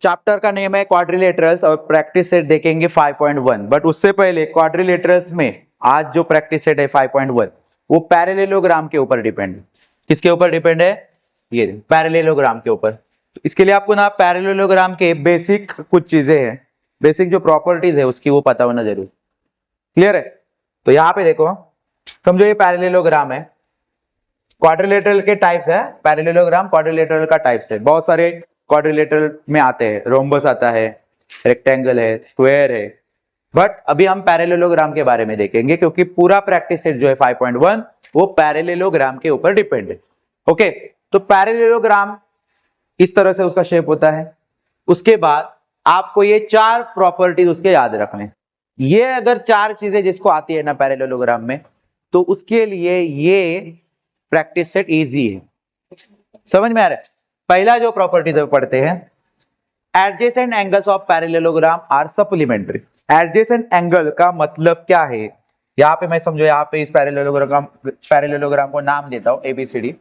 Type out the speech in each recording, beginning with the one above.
Chapter का name है quadrilaterals और प्रैक्टिस सेट देखेंगे 5.1। बट उससे पहले क्वाड्रिलेटरल्स में आज जो प्रैक्टिस सेट है 5.1 वो पैरेललोग्राम के ऊपर डिपेंड है। किसके ऊपर डिपेंड है? ये पैरेललोग्राम के ऊपर। इसके लिए आपको ना पैरेललोग्राम के बेसिक कुछ चीजें हैं, बेसिक जो प्रॉपर्टीज है उसकी वो पता होना जरूरी। क्लियर है? तो यहाँ पे देखो, समझो ये पैरेललोग्राम है, क्वाड्रिलेटरल के टाइप्स है, पैरेललोग्राम क्वाड्रिलेटरल का टाइप्स है। बहुत सारे क्वाड्रिलेटरल में आते हैं, रोम्बस आता है, रेक्टेंगल है, स्क्वायर है, बट अभी हम पैरेललोग्राम के बारे में देखेंगे क्योंकि पूरा प्रैक्टिस सेट जो है 5.1 वो पैरेललोग्राम के ऊपर डिपेंड है। ओके, तो पैरेललोग्राम इस तरह से उसका शेप होता है। उसके बाद आपको ये 4 प्रॉपर्टीज उसके याद रखने। ये अगर 4 चीजें जिसको आती है ना पैरेललोग्राम में, तो उसके लिए ये प्रैक्टिस सेट इजी है। समझ में आ रहा है? पहला जो प्रॉपर्टीज पढ़ते हैं, adjacent angles of parallelogram are supplementary. Adjacent angle का मतलब क्या है? यहाँ पे मैं समझो, यहाँ पे इस पैरेललोग्राम को नाम देता हूं ABCD।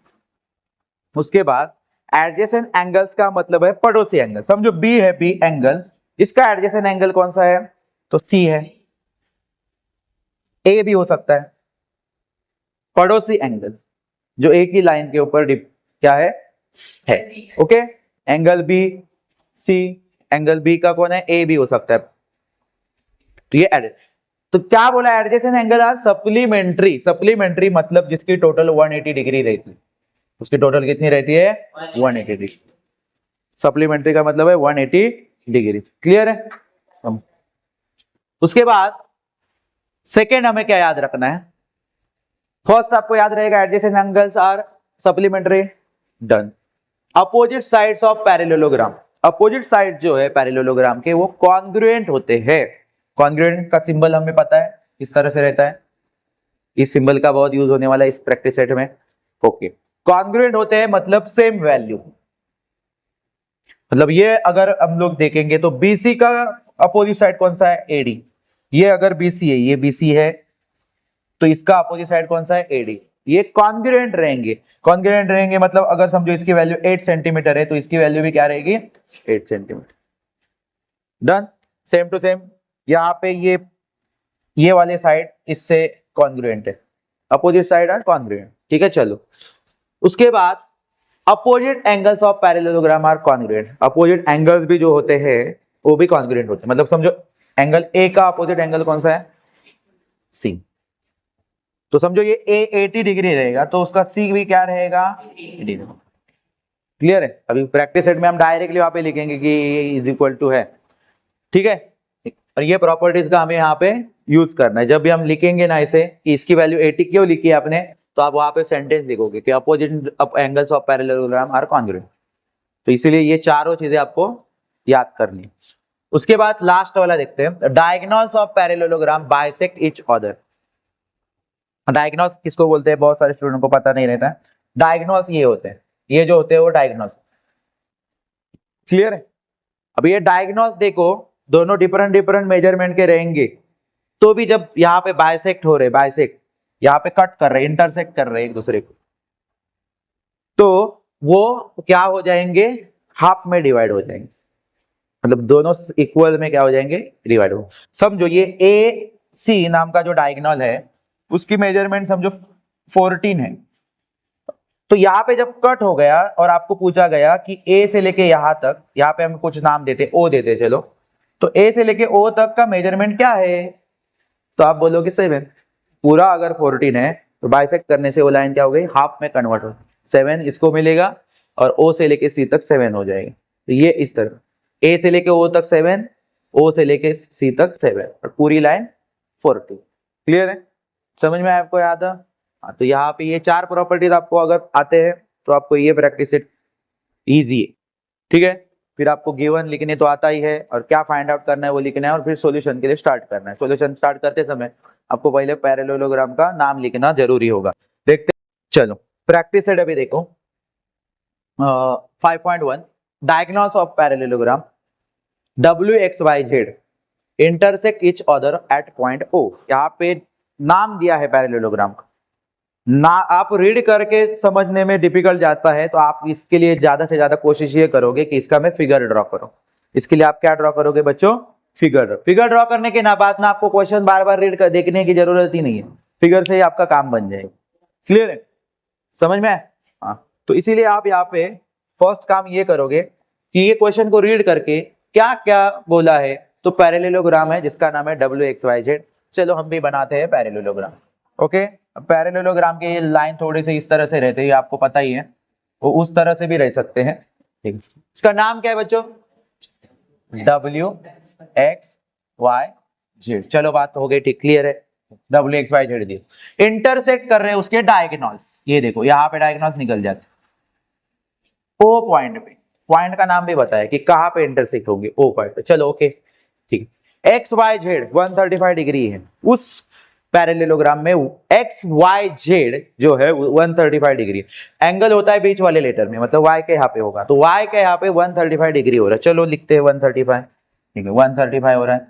उसके बाद एडजेसेंट एंगल्स का मतलब है पड़ोसी एंगल। समझो B है, B एंगल, इसका एडजेसेंट एंगल कौन सा है? तो C है। A भी हो सकता है। पड़ोसी एंगल जो एक ही लाइन के ऊपर क्या है? Okay, angle B C, angle B का कौन है? A भी हो सकता है। तो ये तो क्या बोला? Adjacent angle are supplementary. Supplementary मतलब जिसकी टोटल 180 डिग्री रहती है। उसकी टोटल कितनी रहती है? 180 डिग्री। सप्लीमेंट्री का मतलब है 180 डिग्री। क्लियर है? उसके बाद सेकेंड हमें क्या याद रखना है? फर्स्ट आपको याद रहेगा adjacent angles are supplementary, done. Opposite sides of parallelogram, opposite side जो है पैरेललोग्राम के वो कॉन्ग्रुएंट होते हैं। कॉन्ग्रुएंट का सिंबल हमें पता है किस तरह से रहता है, इस सिंबल का बहुत यूज होने वाला है इस प्रैक्टिस सेट में। ओके, कॉन्ग्रुएंट होते हैं मतलब सेम वैल्यू। मतलब ये अगर हम लोग देखेंगे तो BC का अपोजिट साइड कौन सा है? AD। ये अगर BC है, ये BC है, तो इसका अपोजिट साइड कौन सा है? AD। ये कॉन्ग्रुएंट रहेंगे। कॉन्ग्रुएंट रहेंगे मतलब अगर समझो इसकी वैल्यू 8 सेंटीमीटर है तो इसकी वैल्यू भी क्या रहेगी? 8 centimetre. Done, same to same. यहाँ पे ये वाले साइड इससे कॉन्ग्रुएंट है, अपोजिट साइड आर कॉन्ग्रुएंट। ठीक है, चलो। उसके बाद opposite angles of parallelogram are congruent. Opposite angles भी जो होते हैं वो भी कॉन्ग्रुएंट होते हैं। मतलब समझो एंगल A का अपोजिट एंगल कौन सा है? C। तो समझो ये A 80 डिग्री रहेगा तो उसका C भी क्या रहेगा? 80। क्लियर है? अभी प्रैक्टिस सेट में हम डायरेक्टली वहां पे लिखेंगे कि इज इक्वल टू है। ठीक है, और ये प्रॉपर्टीज का हमें यहाँ पे यूज करना है। जब भी हम लिखेंगे ना इसे कि इसकी वैल्यू 80 क्यों लिखी है आपने, तो आप वहां पे सेंटेंस लिखोगे कि opposite angles of parallelogram are congruent. तो इसीलिए ये चारों चीजें आपको याद करनी है। उसके बाद लास्ट वाला देखते हैं, diagonals of parallelogram bisect each other. Diagonals किसको बोलते हैं? बहुत सारे स्टूडेंट को पता नहीं रहता है। डायगोनल्स ये होते हैं, ये जो होते हैं वो डायगोनल्स। क्लियर है? अब ये डायगोनल्स देखो, दोनों डिफरेंट मेजरमेंट के रहेंगे, तो भी जब यहाँ पे बाइसेक्ट हो रहे, बाइसेक्ट यहाँ पे कट कर रहे, इंटरसेक्ट कर रहे एक दूसरे को, तो वो क्या हो जाएंगे? हाफ में डिवाइड हो जाएंगे। मतलब दोनों इक्वल में क्या हो जाएंगे? डिवाइड हो। समझो ये AC नाम का जो डायगोनल है उसकी मेजरमेंट समझो 14 है। तो यहाँ पे जब कट हो गया और आपको पूछा गया कि A से लेके यहाँ तक, यहाँ पे हम कुछ नाम देते, O देते, चलो, तो A से लेके O तक का मेजरमेंट क्या है? तो आप बोलोगे 7। पूरा अगर 14 है तो बाइसेक्ट करने से वो लाइन क्या हो गई? हाफ में कन्वर्ट हो, 7 इसको मिलेगा और O से लेके C तक 7 हो जाएगा। तो ये इस तरह A से लेके O तक 7, O से लेके C तक 7 और पूरी लाइन 14। क्लियर है? समझ में आपको? याद है? हाँ, तो यहाँ पे ये 4 प्रॉपर्टीज आपको अगर आते हैं तो आपको ये प्रैक्टिस सेट इजी है। ठीक है, फिर आपको गिवन लिखने तो आता ही है और क्या फाइंड आउट करना है वो लिखना है और फिर सॉल्यूशन के लिए स्टार्ट करना है। सॉल्यूशन स्टार्ट करते समय आपको पहले पैरेललोग्राम का नाम लिखना जरूरी होगा। देखते चलो प्रैक्टिस सेट अभी देखो। 5.1 diagonals of parallelogram WXYZ intersect each other at point O। यहाँ पे नाम दिया है पैरेललोग्राम का ना, आप रीड करके समझने में डिफिकल्ट जाता है तो आप इसके लिए ज्यादा से ज्यादा कोशिश ये करोगे कि इसका मैं फिगर ड्रॉ करो। इसके लिए आप क्या ड्रॉ करोगे बच्चों, फिगर। फिगर ड्रॉ करने के ना बाद ना आपको क्वेश्चन बार बार रीड कर देखने की जरूरत ही नहीं है, फिगर से ही आपका काम बन जाएगा। क्लियर है, समझ में? हाँ, तो इसीलिए आप यहाँ पे फर्स्ट काम ये करोगे कि ये क्वेश्चन को रीड करके क्या क्या बोला है, तो पैरेललोग्राम है जिसका नाम है WXYZ। चलो हम भी बनाते हैं पैरेललोग्राम। ओके, पैरेललोग्राम के ये लाइन थोड़े से इस तरह से रहते हैं, आपको पता ही है, वो उस तरह से भी रह सकते हैं। ठीक, इसका नाम क्या है बच्चों, WXYZ। चलो बात हो गई, ठीक, क्लियर है। WXYZ दिए, इंटरसेक्ट कर रहे हैं उसके डायगोनल्स, ये देखो यहाँ पे डायगोनल्स निकल जाते ओ पॉइंट पे, पॉइंट का नाम भी बताया कि कहाँ पे इंटरसेक्ट होंगे, ओ पॉइंट पे। चलो ओके, ठीक। XYZ 135 डिग्री है, उस पैरेललोग्राम में XYZ जो है 135 डिग्री एंगल होता है बीच वाले लेटर में, मतलब Y के यहाँ पे होगा, तो Y के यहाँ पे 135 डिग्री हो रहा है। चलो लिखते हैं 135, ठीक है, 135 हो रहा है,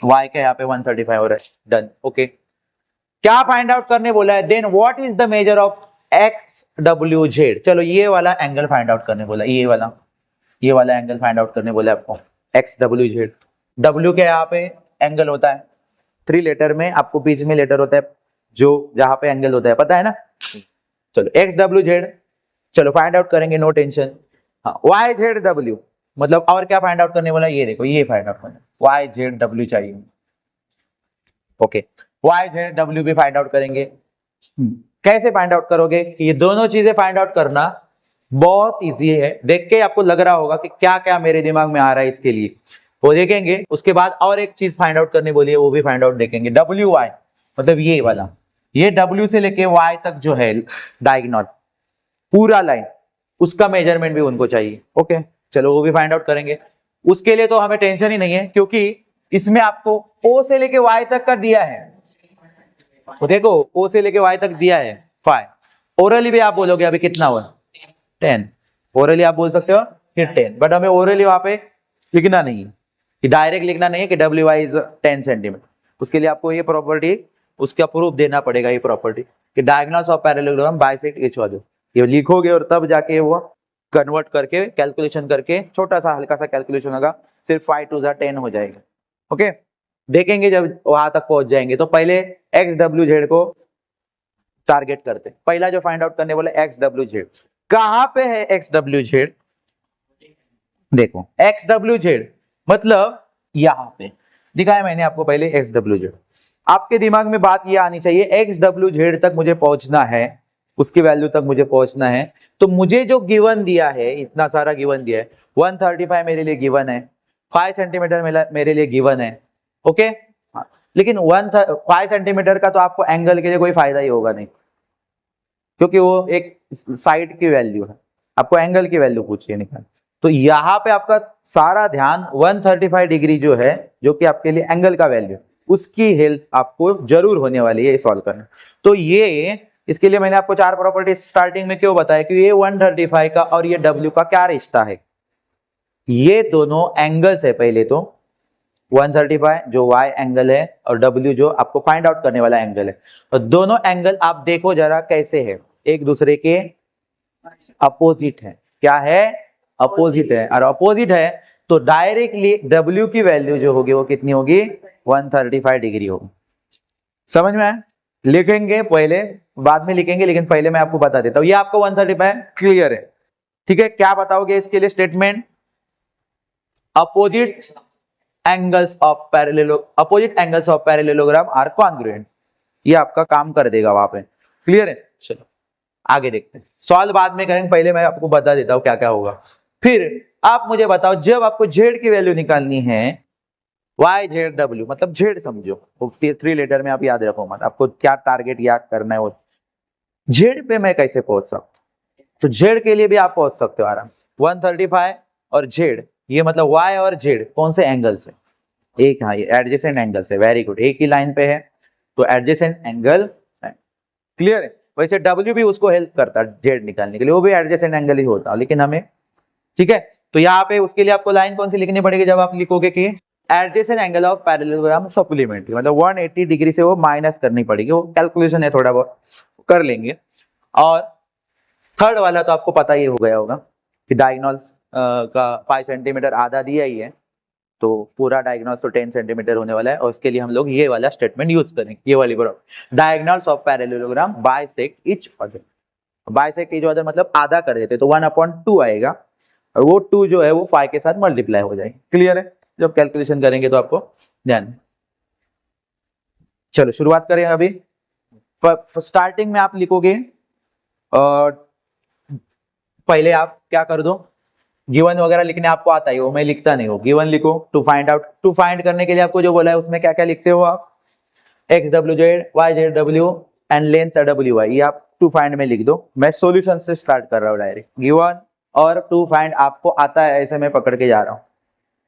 Y के यहाँ पे 135 हो रहा है, डन। ओके, क्या फाइंड आउट करने बोला है, then what is the measure of XWZ। चलो ये वाला एंगल फाइंड आउट करने बोला, ये वाला एंगल फाइंड आउट करने बोला आपको, XWZ। W के यहाँ पे एंगल होता है 3 लेटर में, आपको बीच में लेटर होता है जो जहां पे एंगल होता है, पता है ना। चलो XWZ, चलो फाइंड आउट करेंगे, नो टेंशन। हाँ, YZW मतलब और क्या फाइंड आउट करने बोला, ये देखो ये फाइंड आउट करना, YZW चाहिए। ओके, YZW भी फाइंड आउट करेंगे। कैसे फाइंड आउट करोगे, ये दोनों चीजें फाइंड आउट करना बहुत इजी है, देख के आपको लग रहा होगा कि क्या क्या मेरे दिमाग में आ रहा है, इसके लिए वो देखेंगे। उसके बाद और एक चीज फाइंड आउट करनी बोली है, वो भी फाइंड आउट देखेंगे। WY मतलब ये वाला, ये W से लेके Y तक जो है डायगोनल पूरा लाइन, उसका मेजरमेंट भी उनको चाहिए। ओके, चलो वो भी फाइंड आउट करेंगे। उसके लिए तो हमें टेंशन ही नहीं है, क्योंकि इसमें आपको O से लेके Y तक का दिया है, तो देखो O से लेके Y तक दिया है 5। ओरली भी आप बोलोगे अभी कितना हुआ, 10। ओरली आप बोल सकते हो फिर 10, बट हमें ओरली वहां पे लिखना नहीं है, कि डायरेक्ट लिखना नहीं है कि WY इज 10 सेंटीमीटर। उसके लिए आपको ये प्रॉपर्टी, उसका प्रूफ देना पड़ेगा, ये प्रॉपर्टी कि diagonals of parallelogram bisect each other, ये लिखोगे और तब जाके वो कन्वर्ट करके कैलकुलेशन करके, छोटा सा हल्का सा कैलकुलेशन होगा, सिर्फ 5 2 10 हो जाएगा। ओके, देखेंगे जब वहां तक पहुंच जाएंगे। तो पहले XWZ को टारगेट करते, पहला जो फाइंड आउट करने वाला XWZ, कहां पे है XWZ, देखो XWZ मतलब यहां पे दिखाया मैंने आपको पहले XWZ। आपके दिमाग में बात ये आनी चाहिए, XWZ तक मुझे पहुंचना है, उसकी वैल्यू तक मुझे पहुंचना है, तो मुझे जो गिवन दिया है, इतना सारा गिवन दिया है, 135 मेरे लिए गिवन है, 5 सेंटीमीटर मेरे लिए गिवन है। ओके, लेकिन 5 सेंटीमीटर का तो आपको एंगल के लिए कोई फायदा ही होगा नहीं, क्योंकि वो एक साइड की वैल्यू है, आपको एंगल की वैल्यू पूछिए निकाल। तो यहाँ पे आपका सारा ध्यान 135 डिग्री जो है, जो कि आपके लिए एंगल का वैल्यू, उसकी हेल्प आपको जरूर होने वाली है सॉल्व करना। तो ये इसके लिए मैंने आपको 4 प्रॉपर्टी स्टार्टिंग में क्यों बताया कि ये 135 का और ये W का क्या रिश्ता है। ये दोनों एंगल्स है, पहले तो 135 जो Y एंगल है और W जो आपको फाइंड आउट करने वाला एंगल है, और दोनों एंगल आप देखो जरा कैसे है, एक दूसरे के अपोजिट है। क्या है, अपोजिट है, और अपोजिट है तो डायरेक्टली W की वैल्यू जो होगी वो कितनी होगी, 135 डिग्री होगी। समझ में आया? लिखेंगे पहले, बाद में लिखेंगे, लेकिन पहले मैं आपको बता देता हूं, ये आपको 135 क्लियर है, ठीक है। क्या बताओगे इसके लिए statement, opposite angles of parallelogram are congruent, ये आपका काम कर देगा वहां पे। क्लियर है, चलो आगे देखते हैं, सॉल्व बाद में करेंगे, पहले मैं आपको बता देता हूं क्या क्या होगा। फिर आप मुझे बताओ, जब आपको Z की वैल्यू निकालनी है, YZW मतलब Z समझो, 3 लेटर में आप याद रखो मत, आपको क्या टारगेट याद करना है, वो Z पे मैं कैसे पहुंच सकता हूं, तो Z के लिए भी आप पहुंच सकते हो आराम से। 135 और Z, ये मतलब Y और Z कौन से एंगल से, एक, हाँ ये एडजेसेंट एंगल से, वेरी गुड, एक ही लाइन पे है तो एडजेसेंट एंगल है। क्लियर है, वैसे W भी उसको हेल्प करता है Z निकालने के लिए, वो भी एडजेसेंट एंगल ही होता है, लेकिन हमें, ठीक है। तो यहाँ पे उसके लिए आपको लाइन कौन सी लिखनी पड़ेगी, जब आप लिखोगे कि adjacent angle of parallelogram supplementary, मतलब 180 डिग्री से वो माइनस करनी पड़ेगी, वो कैलकुलेशन है, थोड़ा बहुत कर लेंगे। और थर्ड वाला तो आपको पता ही हो गया होगा कि डायगोनल्स का 5 सेंटीमीटर आधा दिया ही है, तो पूरा डायगोनल तो 10 सेंटीमीटर होने वाला है, और उसके लिए हम लोग ये वाला स्टेटमेंट यूज करेंगे, ये वाली property, diagonals of parallelogram bisect each other. Bisect each other मतलब आधा कर देते तो 1/2 आएगा, और वो 2 जो है वो 5 के साथ मल्टीप्लाई हो जाएगी। क्लियर है? जब कैलकुलेशन करेंगे तो आपको ध्यान। चलो शुरुआत करें अभी। स्टार्टिंग में आप लिखोगे, पहले आप क्या कर दो, गिवन वगैरह लिखने आपको आता ही हो, मैं लिखता नहीं हो, गिवन लिखो। To find out, to find करने के लिए आपको जो बोला है उसमें क्या क्या लिखते हो आप, X W Z, Y Z W and length W Y, ये आप टू फाइंड में लिख दो। मैं सॉल्यूशन से स्टार्ट कर रहा हूँ डायरेक्ट। गिवन और टू फाइंड आपको आता है, ऐसे मैं पकड़ के जा रहा हूँ,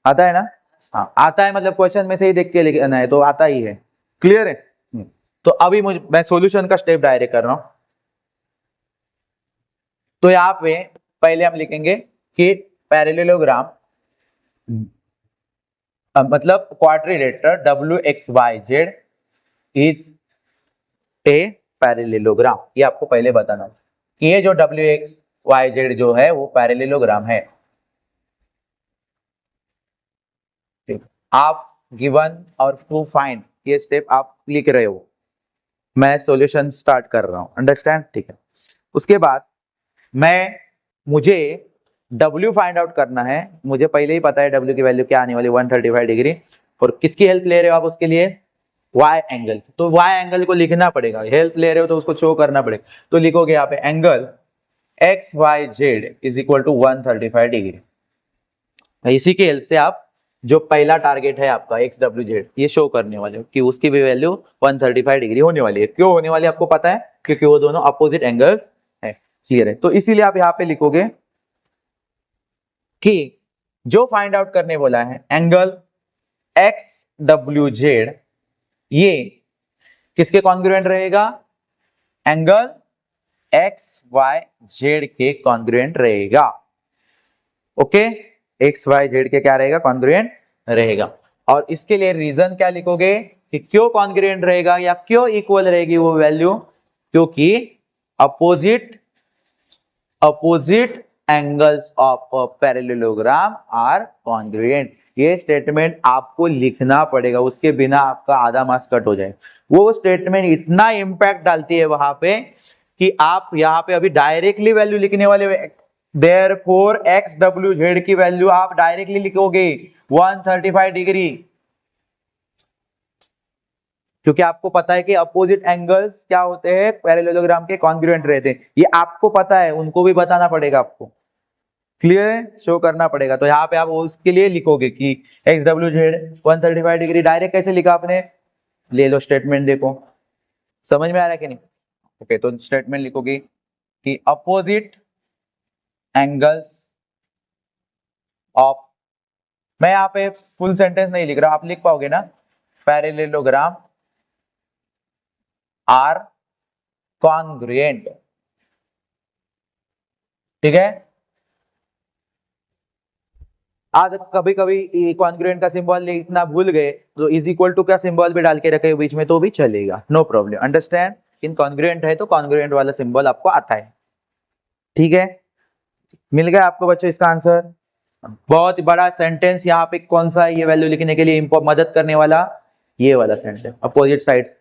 आता है ना? हाँ आता है, मतलब क्वेश्चन में से ही देख के लिखना है तो आता ही है। क्लियर है? तो अभी मैं सॉल्यूशन का स्टेप डायरेक्ट कर रहा हूं। तो यहाँ पे पहले हम लिखेंगे कि पैरेललोग्राम मतलब quadrilateral W X Y Z is a parallelogram. ये आपको पहले बताना कि ये जो डब्ल्यू एक्स वाई जेड जो है वो पैरेललोग्राम है। आप गिवन और टू फाइंड ये स्टेप आप लिख रहे हो, मैं सॉल्यूशन स्टार्ट कर रहा हूं। अंडरस्टैंड? ठीक है। उसके बाद मुझे W फाइंड आउट करना है। मुझे पहले ही पता है W की वैल्यू क्या आने वाली, 135 डिग्री। और किसकी हेल्प ले रहे हो आप उसके लिए? Y angle. तो Y एंगल को लिखना पड़ेगा, हेल्प ले रहे हो तो उसको शो करना पड़ेगा। तो लिखोगे यहाँ पे angle XYZ is equal to 135 degree. इसी की हेल्प से आप जो पहला टारगेट है आपका XWZ ये शो करने वाले हो कि उसकी भी वैल्यू 135 डिग्री होने वाली है। क्यों होने वाली है आपको पता है? क्योंकि वो दोनों अपोजिट एंगल्स है। क्लियर है? तो इसीलिए आप यहाँ पे लिखोगे कि जो फाइंड आउट करने बोला है एंगल XWZ ये किसके कॉन्ग्रुएंट रहेगा? एंगल XYZ के कॉन्ग्रुएंट रहेगा। ओके, XYZ के क्या रहेगा? कॉन्ग्रुएंट रहेगा। और इसके लिए रीजन क्या लिखोगे कि क्यों कॉन्ग्रुएंट रहेगा या क्यों इक्वल रहेगी वो वैल्यू? क्योंकि opposite angles of parallelogram are congruent. ये स्टेटमेंट आपको लिखना पड़ेगा, उसके बिना आपका आधा मार्क्स कट हो जाए। वो स्टेटमेंट इतना इंपैक्ट डालती है वहां पे कि आप यहाँ पे अभी डायरेक्टली वैल्यू लिखने वाले, देयरफॉर XWZ की वैल्यू आप डायरेक्टली लिखोगे 135 डिग्री, क्योंकि आपको पता है कि अपोजिट एंगल्स क्या होते हैं? पैरेललोग्राम के कॉन्ग्रुएंट रहते हैं। ये आपको पता है, उनको भी बताना पड़ेगा आपको। क्लियर है? शो करना पड़ेगा। तो यहाँ पे आप उसके लिए लिखोगे कि XWZ 135 डिग्री। डायरेक्ट कैसे लिखा आपने? ले लो स्टेटमेंट, देखो समझ में आ रहा है कि नहीं? ओके, तो स्टेटमेंट लिखोगे कि अपोजिट एंगल्स ऑफ, मैं यहाँ पे फुल सेंटेंस नहीं लिख रहा, आप लिख पाओगे ना, पैरेललोग्राम आर कॉन्ग्रुएंट। ठीक है? आज कभी कभी कॉन्ग्रुएंट का सिंबल लिखना भूल गए तो इज इक्वल टू का सिंबल भी डाल के रखे बीच में तो भी चलेगा, नो प्रॉब्लम। अंडरस्टैंड? इन कॉन्ग्रुएंट है तो कॉन्ग्रुएंट वाला सिंबल आपको आता है। ठीक है, मिल गया आपको बच्चों इसका आंसर? बहुत बड़ा सेंटेंस यहाँ पे कौन सा है ये वैल्यू लिखने के लिए मदद करने वाला? ये वाला sentence, opposite side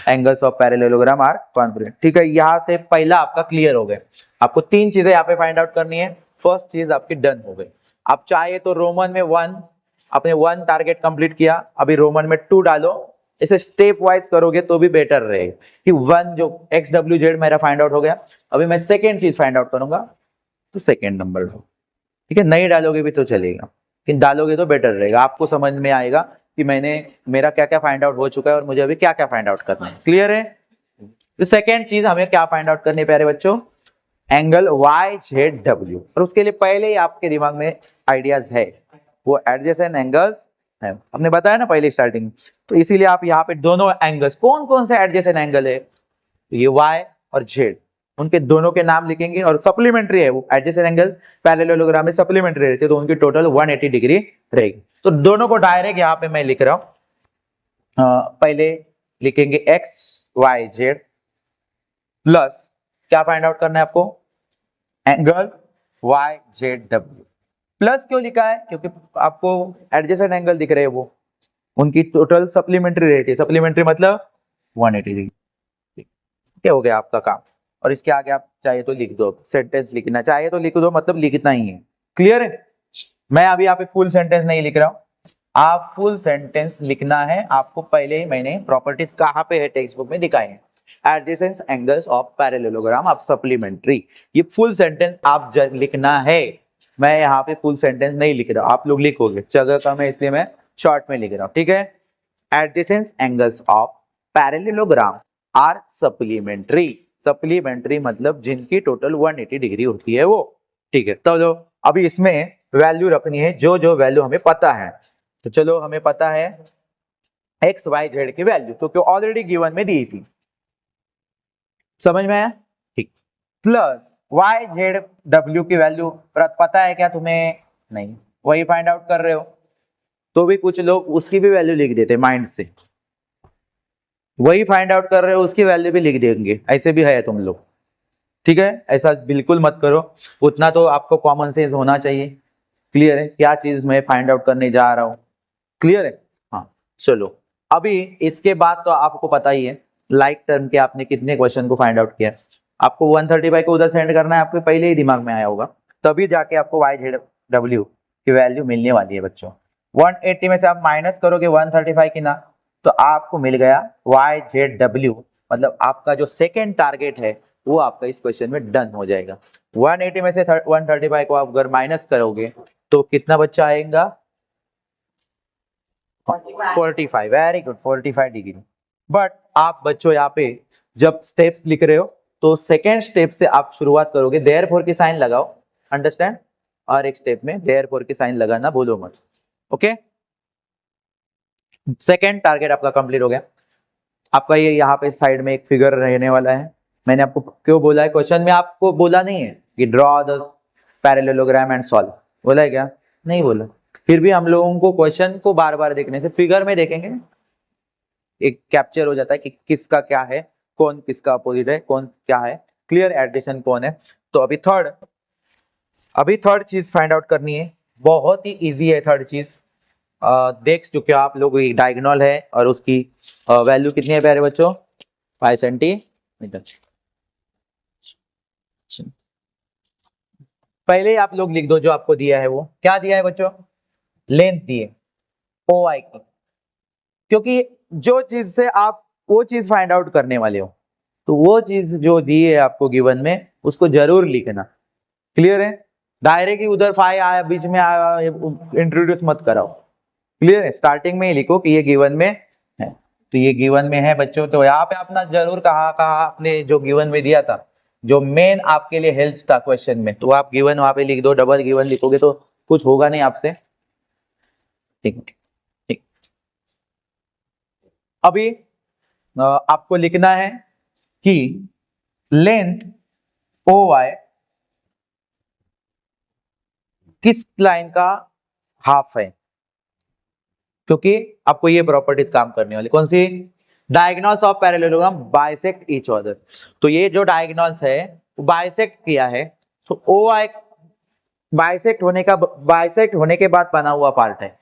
angles of parallelogram are congruent. ठीक है, यहाँ से पहला आपका क्लियर हो गया। आपको 3 चीजें यहाँ पे फाइंड आउट करनी है। फर्स्ट चीज आपकी डन हो गई। आप चाहे तो रोमन में 1, आपने 1 टारगेट कंप्लीट किया, अभी रोमन में 2 डालो। इसे स्टेप वाइज करोगे तो भी बेटर रहेगा कि 1 जो XWZ मेरा फाइंड आउट हो गया, अभी मैं सेकेंड चीज फाइंड आउट करूंगा तो सेकेंड नंबर। ठीक है, नहीं डालोगे भी तो चलेगा, लेकिन डालोगे तो बेटर रहेगा। आपको समझ में आएगा कि मेरा क्या क्या फाइंड आउट हो चुका है और मुझे अभी क्या क्या फाइंड आउट करना है। क्लियर है? तो सेकेंड चीज हमें क्या फाइंड आउट करनी है प्यारे बच्चों? Angle YZW। और उसके लिए पहले ही आपके दिमाग में आइडियाज है, वो एडजेसेंट एंगल्स है, हमने बताया ना पहले स्टार्टिंग। तो इसीलिए आप यहाँ पे दोनों एंगल्स, कौन कौन से एडजेसेंट एंगल है? ये Y और Z, उनके दोनों के नाम लिखेंगे। और सप्लीमेंट्री है वो एडजेसेंट एंगल, पैरेललोग्राम में सप्लीमेंट्री रहती है तो उनकी टोटल 180 डिग्री रहेगी। तो दोनों को डायरेक्ट यहाँ पे मैं लिख रहा हूं। पहले लिखेंगे XYZ प्लस क्या फाइंड आउट करना है आपको? Angle YZW। प्लस क्यों लिखा है? क्योंकि आपको एडजेसेंट एंगल दिख रहे हैं, वो उनकी टोटल सप्लीमेंट्री रेट है। सप्लीमेंट्री मतलब 180 डिग्री। क्या हो गया आपका काम। और इसके आगे आप चाहे तो लिख दो, सेंटेंस लिखना चाहे तो लिख दो, मतलब लिखना ही है। क्लियर है? मैं अभी यहाँ पे फुल सेंटेंस नहीं लिख रहा हूँ, आप फुल सेंटेंस लिखना है आपको। पहले ही मैंने प्रॉपर्टीज कहाँ पे है टेक्स्ट बुक में दिखाए हैं, adjacent angles of parallelogram of supplementary, ये फुल सेंटेंस आप लिखना है। मैं यहाँ पे फुल सेंटेंस नहीं लिख रहा, आप लोग लिखोगे, जगह कम है इसलिए मैं शॉर्ट में लिख रहा हूँ, ठीक है। Adjacent angles of parallelogram are supplementary. Supplementary मतलब जिनकी टोटल 180 डिग्री होती है वो, ठीक है। तो अभी इसमें वैल्यू रखनी है, जो जो वैल्यू हमें पता है। तो चलो, हमें पता है एक्स वाई जेड की वैल्यू, तो क्यों ऑलरेडी गिवन में दी थी, समझ में आया? ठीक। प्लस वाई जेड डब्ल्यू की वैल्यू पता है क्या तुम्हें? नहीं, वही फाइंड आउट कर रहे हो। तो भी कुछ लोग उसकी भी वैल्यू लिख देते माइंड से, वही फाइंड आउट कर रहे हो उसकी वैल्यू भी लिख देंगे, ऐसे भी है तुम लोग, ठीक है। ऐसा बिल्कुल मत करो, उतना तो आपको कॉमन सेंस होना चाहिए। क्लियर है क्या चीज मैं फाइंड आउट करने जा रहा हूँ? क्लियर है? हाँ चलो, अभी इसके बाद तो आपको पता ही है लाइक टर्म के आपने कितने क्वेश्चन को फाइंड आउट किया। आपको 135 को उधर सेंड करना है, आपके पहले ही दिमाग में आया होगा, तभी जाके आपको वाई जेड डब्ल्यू की वैल्यू मिलने वाली है बच्चों। 180 में से आप माइनस करोगे 135 की ना, तो आपको मिल गया वाई जेड डब्ल्यू, मतलब आपका जो सेकेंड टारगेट है वो आपका इस क्वेश्चन में डन हो जाएगा। 180 में से 135 को आप अगर माइनस करोगे तो कितना बच्चा आएगा? 45। Very good, 45 degree. बट आप बच्चों यहाँ पे जब स्टेप्स लिख रहे हो तो सेकेंड स्टेप से आप शुरुआत करोगे, देयरफॉर की साइन लगाओ, अंडरस्टैंड। और एक स्टेप में देयरफॉर की साइन लगाना भूलो मत, ओके। सेकेंड टारगेट आपका कंप्लीट हो गया। आपका ये यहाँ पे साइड में एक फिगर रहने वाला है। मैंने आपको क्यों बोला है, क्वेश्चन में आपको बोला नहीं है कि draw the parallelogram and solve, बोला है क्या? नहीं बोला। फिर भी हम लोगों को क्वेश्चन को बार बार देखने से फिगर में देखेंगे एक कैप्चर हो जाता है कि किसका क्या है, कौन किसका अपोजिट है, कौन क्या है, क्लियर एडिशन कौन है। तो अभी थर्ड चीज फाइंड आउट करनी है, बहुत ही इजी है थर्ड चीज। देख चुके हो आप लोग, डायगोनल है और उसकी वैल्यू कितनी है प्यारे बच्चों? 5 सेंटीमीटर। पहले ही आप लोग लिख दो जो आपको दिया है, वो क्या दिया है बच्चों? लेंथ दी है ओ आई की, क्योंकि जो चीज से आप वो चीज फाइंड आउट करने वाले हो, तो वो चीज जो दी है आपको गिवन में उसको जरूर लिखना। क्लियर है? डायरेक्ट ही उधर 5 आया बीच में आया इंट्रोड्यूस मत कराओ। क्लियर है? स्टार्टिंग में ही लिखो कि ये गिवन में है, तो ये गिवन में है बच्चों। तो यहाँ पे अपना जरूर कहा आपने जो गिवन में दिया था, जो मेन आपके लिए हेल्प था क्वेश्चन में, तो आप गिवन वहां पे लिख दो। डबल गिवन लिखोगे तो कुछ होगा नहीं आपसे, ठीक ठीक। अभी आपको लिखना है कि लेंथ ओ वाई किस लाइन का हाफ है, क्योंकि आपको ये प्रॉपर्टीज काम करने वाली कौन सी? Diagonals of parallelogram bisect each other. तो ये जो डायगोनल्स है वो बाइसेक्ट किया है, तो ओ आई बाइसेक्ट होने के बाद बना हुआ पार्ट है।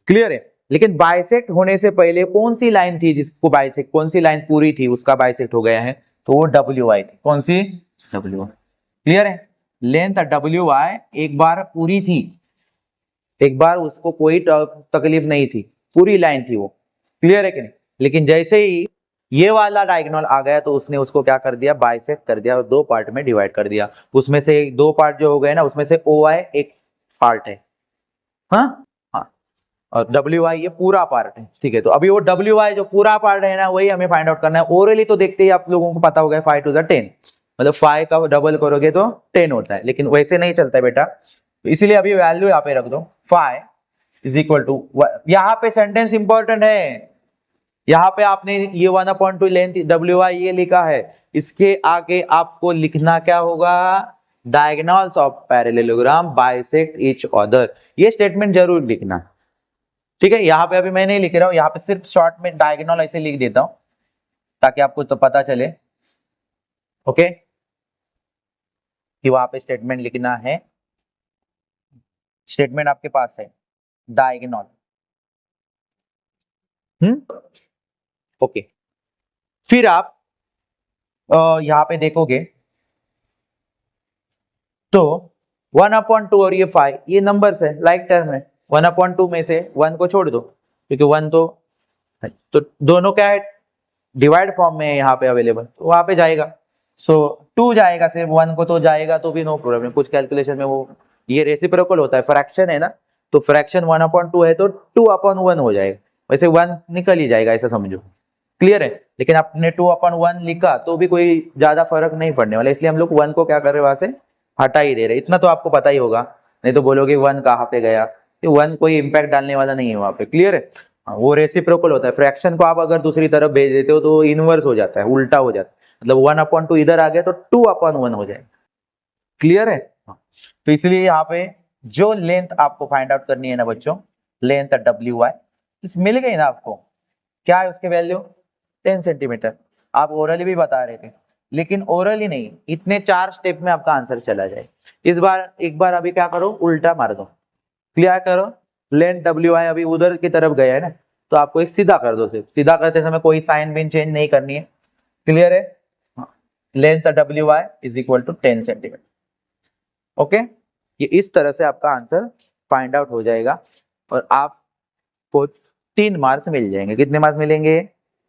क्लियर है? लेकिन बाइसेक्ट होने से पहले कौन सी लाइन थी जिसको बाइसेक्ट, कौन सी लाइन पूरी थी उसका बाइसेक्ट हो गया है, तो वो डब्ल्यू आई थी। कौन सी? डब्ल्यू। क्लियर है? लेंथ डब्ल्यू आई एक बार पूरी थी, एक बार उसको कोई तकलीफ नहीं थी, पूरी लाइन थी वो। क्लियर है कि नहीं? लेकिन जैसे ही ये वाला डायगोनल आ गया तो उसने उसको क्या कर दिया? बाइसेक्ट कर दिया और दो पार्ट में डिवाइड कर दिया। उसमें से दो पार्ट जो हो गए ना, उसमें से ओ आई एक पार्ट है, हाँ हाँ, और डब्ल्यू आई ये पूरा पार्ट है, ठीक है। तो अभी वो डब्ल्यू आई जो पूरा पार्ट है ना, वही हमें फाइंड आउट करना है। ओरली तो देखते ही आप लोगों को पता हो गया 5 to the 10, मतलब 5 का डबल करोगे तो 10 होता है, लेकिन वैसे नहीं चलता है बेटा। तो इसीलिए अभी वैल्यू यहाँ पे रख दो, 5 इज इक्वल टू, यहाँ पे सेंटेंस इंपॉर्टेंट है, यहाँ पे आपने ये 1/2 लेंथ डब्ल्यू आई ये लिखा है, इसके आगे आपको लिखना क्या होगा? Diagonals of parallelogram bisect each other, ये स्टेटमेंट जरूर लिखना, ठीक है। यहाँ पे अभी मैं नहीं लिख रहा हूँ, यहाँ पे सिर्फ शॉर्ट में डायगोनल ऐसे लिख देता हूं ताकि आपको तो पता चले, ओके, कि वहां पे स्टेटमेंट लिखना है स्टेटमेंट आपके पास है डायगोनल। ओके, फिर आप यहां पे देखोगे तो 1/2 और ये 5 ये नंबर्स है, लाइक टर्म है। 1/2 में से 1 को छोड़ दो क्योंकि 1 तो दोनों क्या है, डिवाइड फॉर्म में यहाँ पे अवेलेबल, तो वहां पे जाएगा। सो 2 जाएगा, सिर्फ 1 को तो जाएगा तो भी नो प्रॉब्लम। कुछ कैलकुलेशन में वो ये रेसिप्रोकल होता है, फ्रैक्शन है ना, तो फ्रैक्शन 1/2 है तो 2/1 हो जाएगा। वैसे 1 निकल ही जाएगा, ऐसा समझो। क्लियर है? लेकिन आपने 2/1 लिखा तो भी कोई ज्यादा फर्क नहीं पड़ने वाला, इसलिए हम लोग 1 को क्या कर रहे हैं, वहां से हटा ही दे रहे। इतना तो आपको पता ही होगा, नहीं तो बोलोगे 1 कहाँ पे गया। 1 कोई इंपैक्ट डालने वाला नहीं है वहां पे। क्लियर है? वो रेसिप्रोकल होता है। फ्रैक्शन को आप अगर दूसरी तरफ भेज देते हो तो इनवर्स हो जाता है, उल्टा हो जाता है। मतलब 1/2 इधर आ गया तो 2/1 हो जाएगा। क्लियर है? तो इसलिए यहाँ पे जो लेंथ आपको फाइंड आउट करनी है ना बच्चों, लेंथ WY मिल गई ना आपको। क्या है उसके वैल्यू? 10 सेंटीमीटर। आप ओरली भी बता रहे थे, लेकिन ओरली नहीं, इतने 4 स्टेप में आपका आंसर चला जाए। इस बार एक बार अभी क्या करो, उल्टा मार दो। क्लियर करो, लेंथ WY अभी उधर की तरफ गया है ना, तो आपको एक सीधा कर दो। सिर्फ सीधा करते समय कोई साइन बिन चेंज नहीं करनी है। क्लियर है? Length WY is equal to 10 centimetre. Okay, ये इस तरह से आपका आंसर फाइंड आउट हो जाएगा और आपको 3 मार्क्स मिल जाएंगे। कितने मार्क्स मिलेंगे?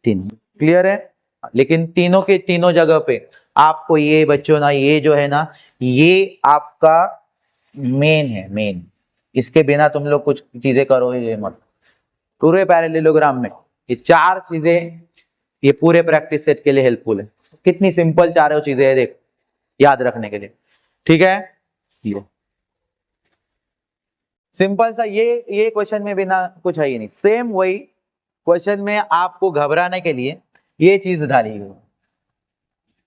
3। क्लियर है? लेकिन तीनों के तीनों जगह पे आपको ये बच्चों ना, ये जो है ना, ये आपका मेन है, मेन। इसके बिना तुम लोग कुछ चीजें करोगे मत। पूरे पैरेललोग्राम में ये 4 चीजें ये पूरे प्रैक्टिस सेट के लिए हेल्पफुल है। कितनी सिंपल चारों चीजें है, देख, याद रखने के लिए। ठीक है? सिंपल सा ये क्वेश्चन में बिना कुछ है ही नहीं। सेम वही क्वेश्चन में आपको घबराने के लिए ये चीज डाली गई।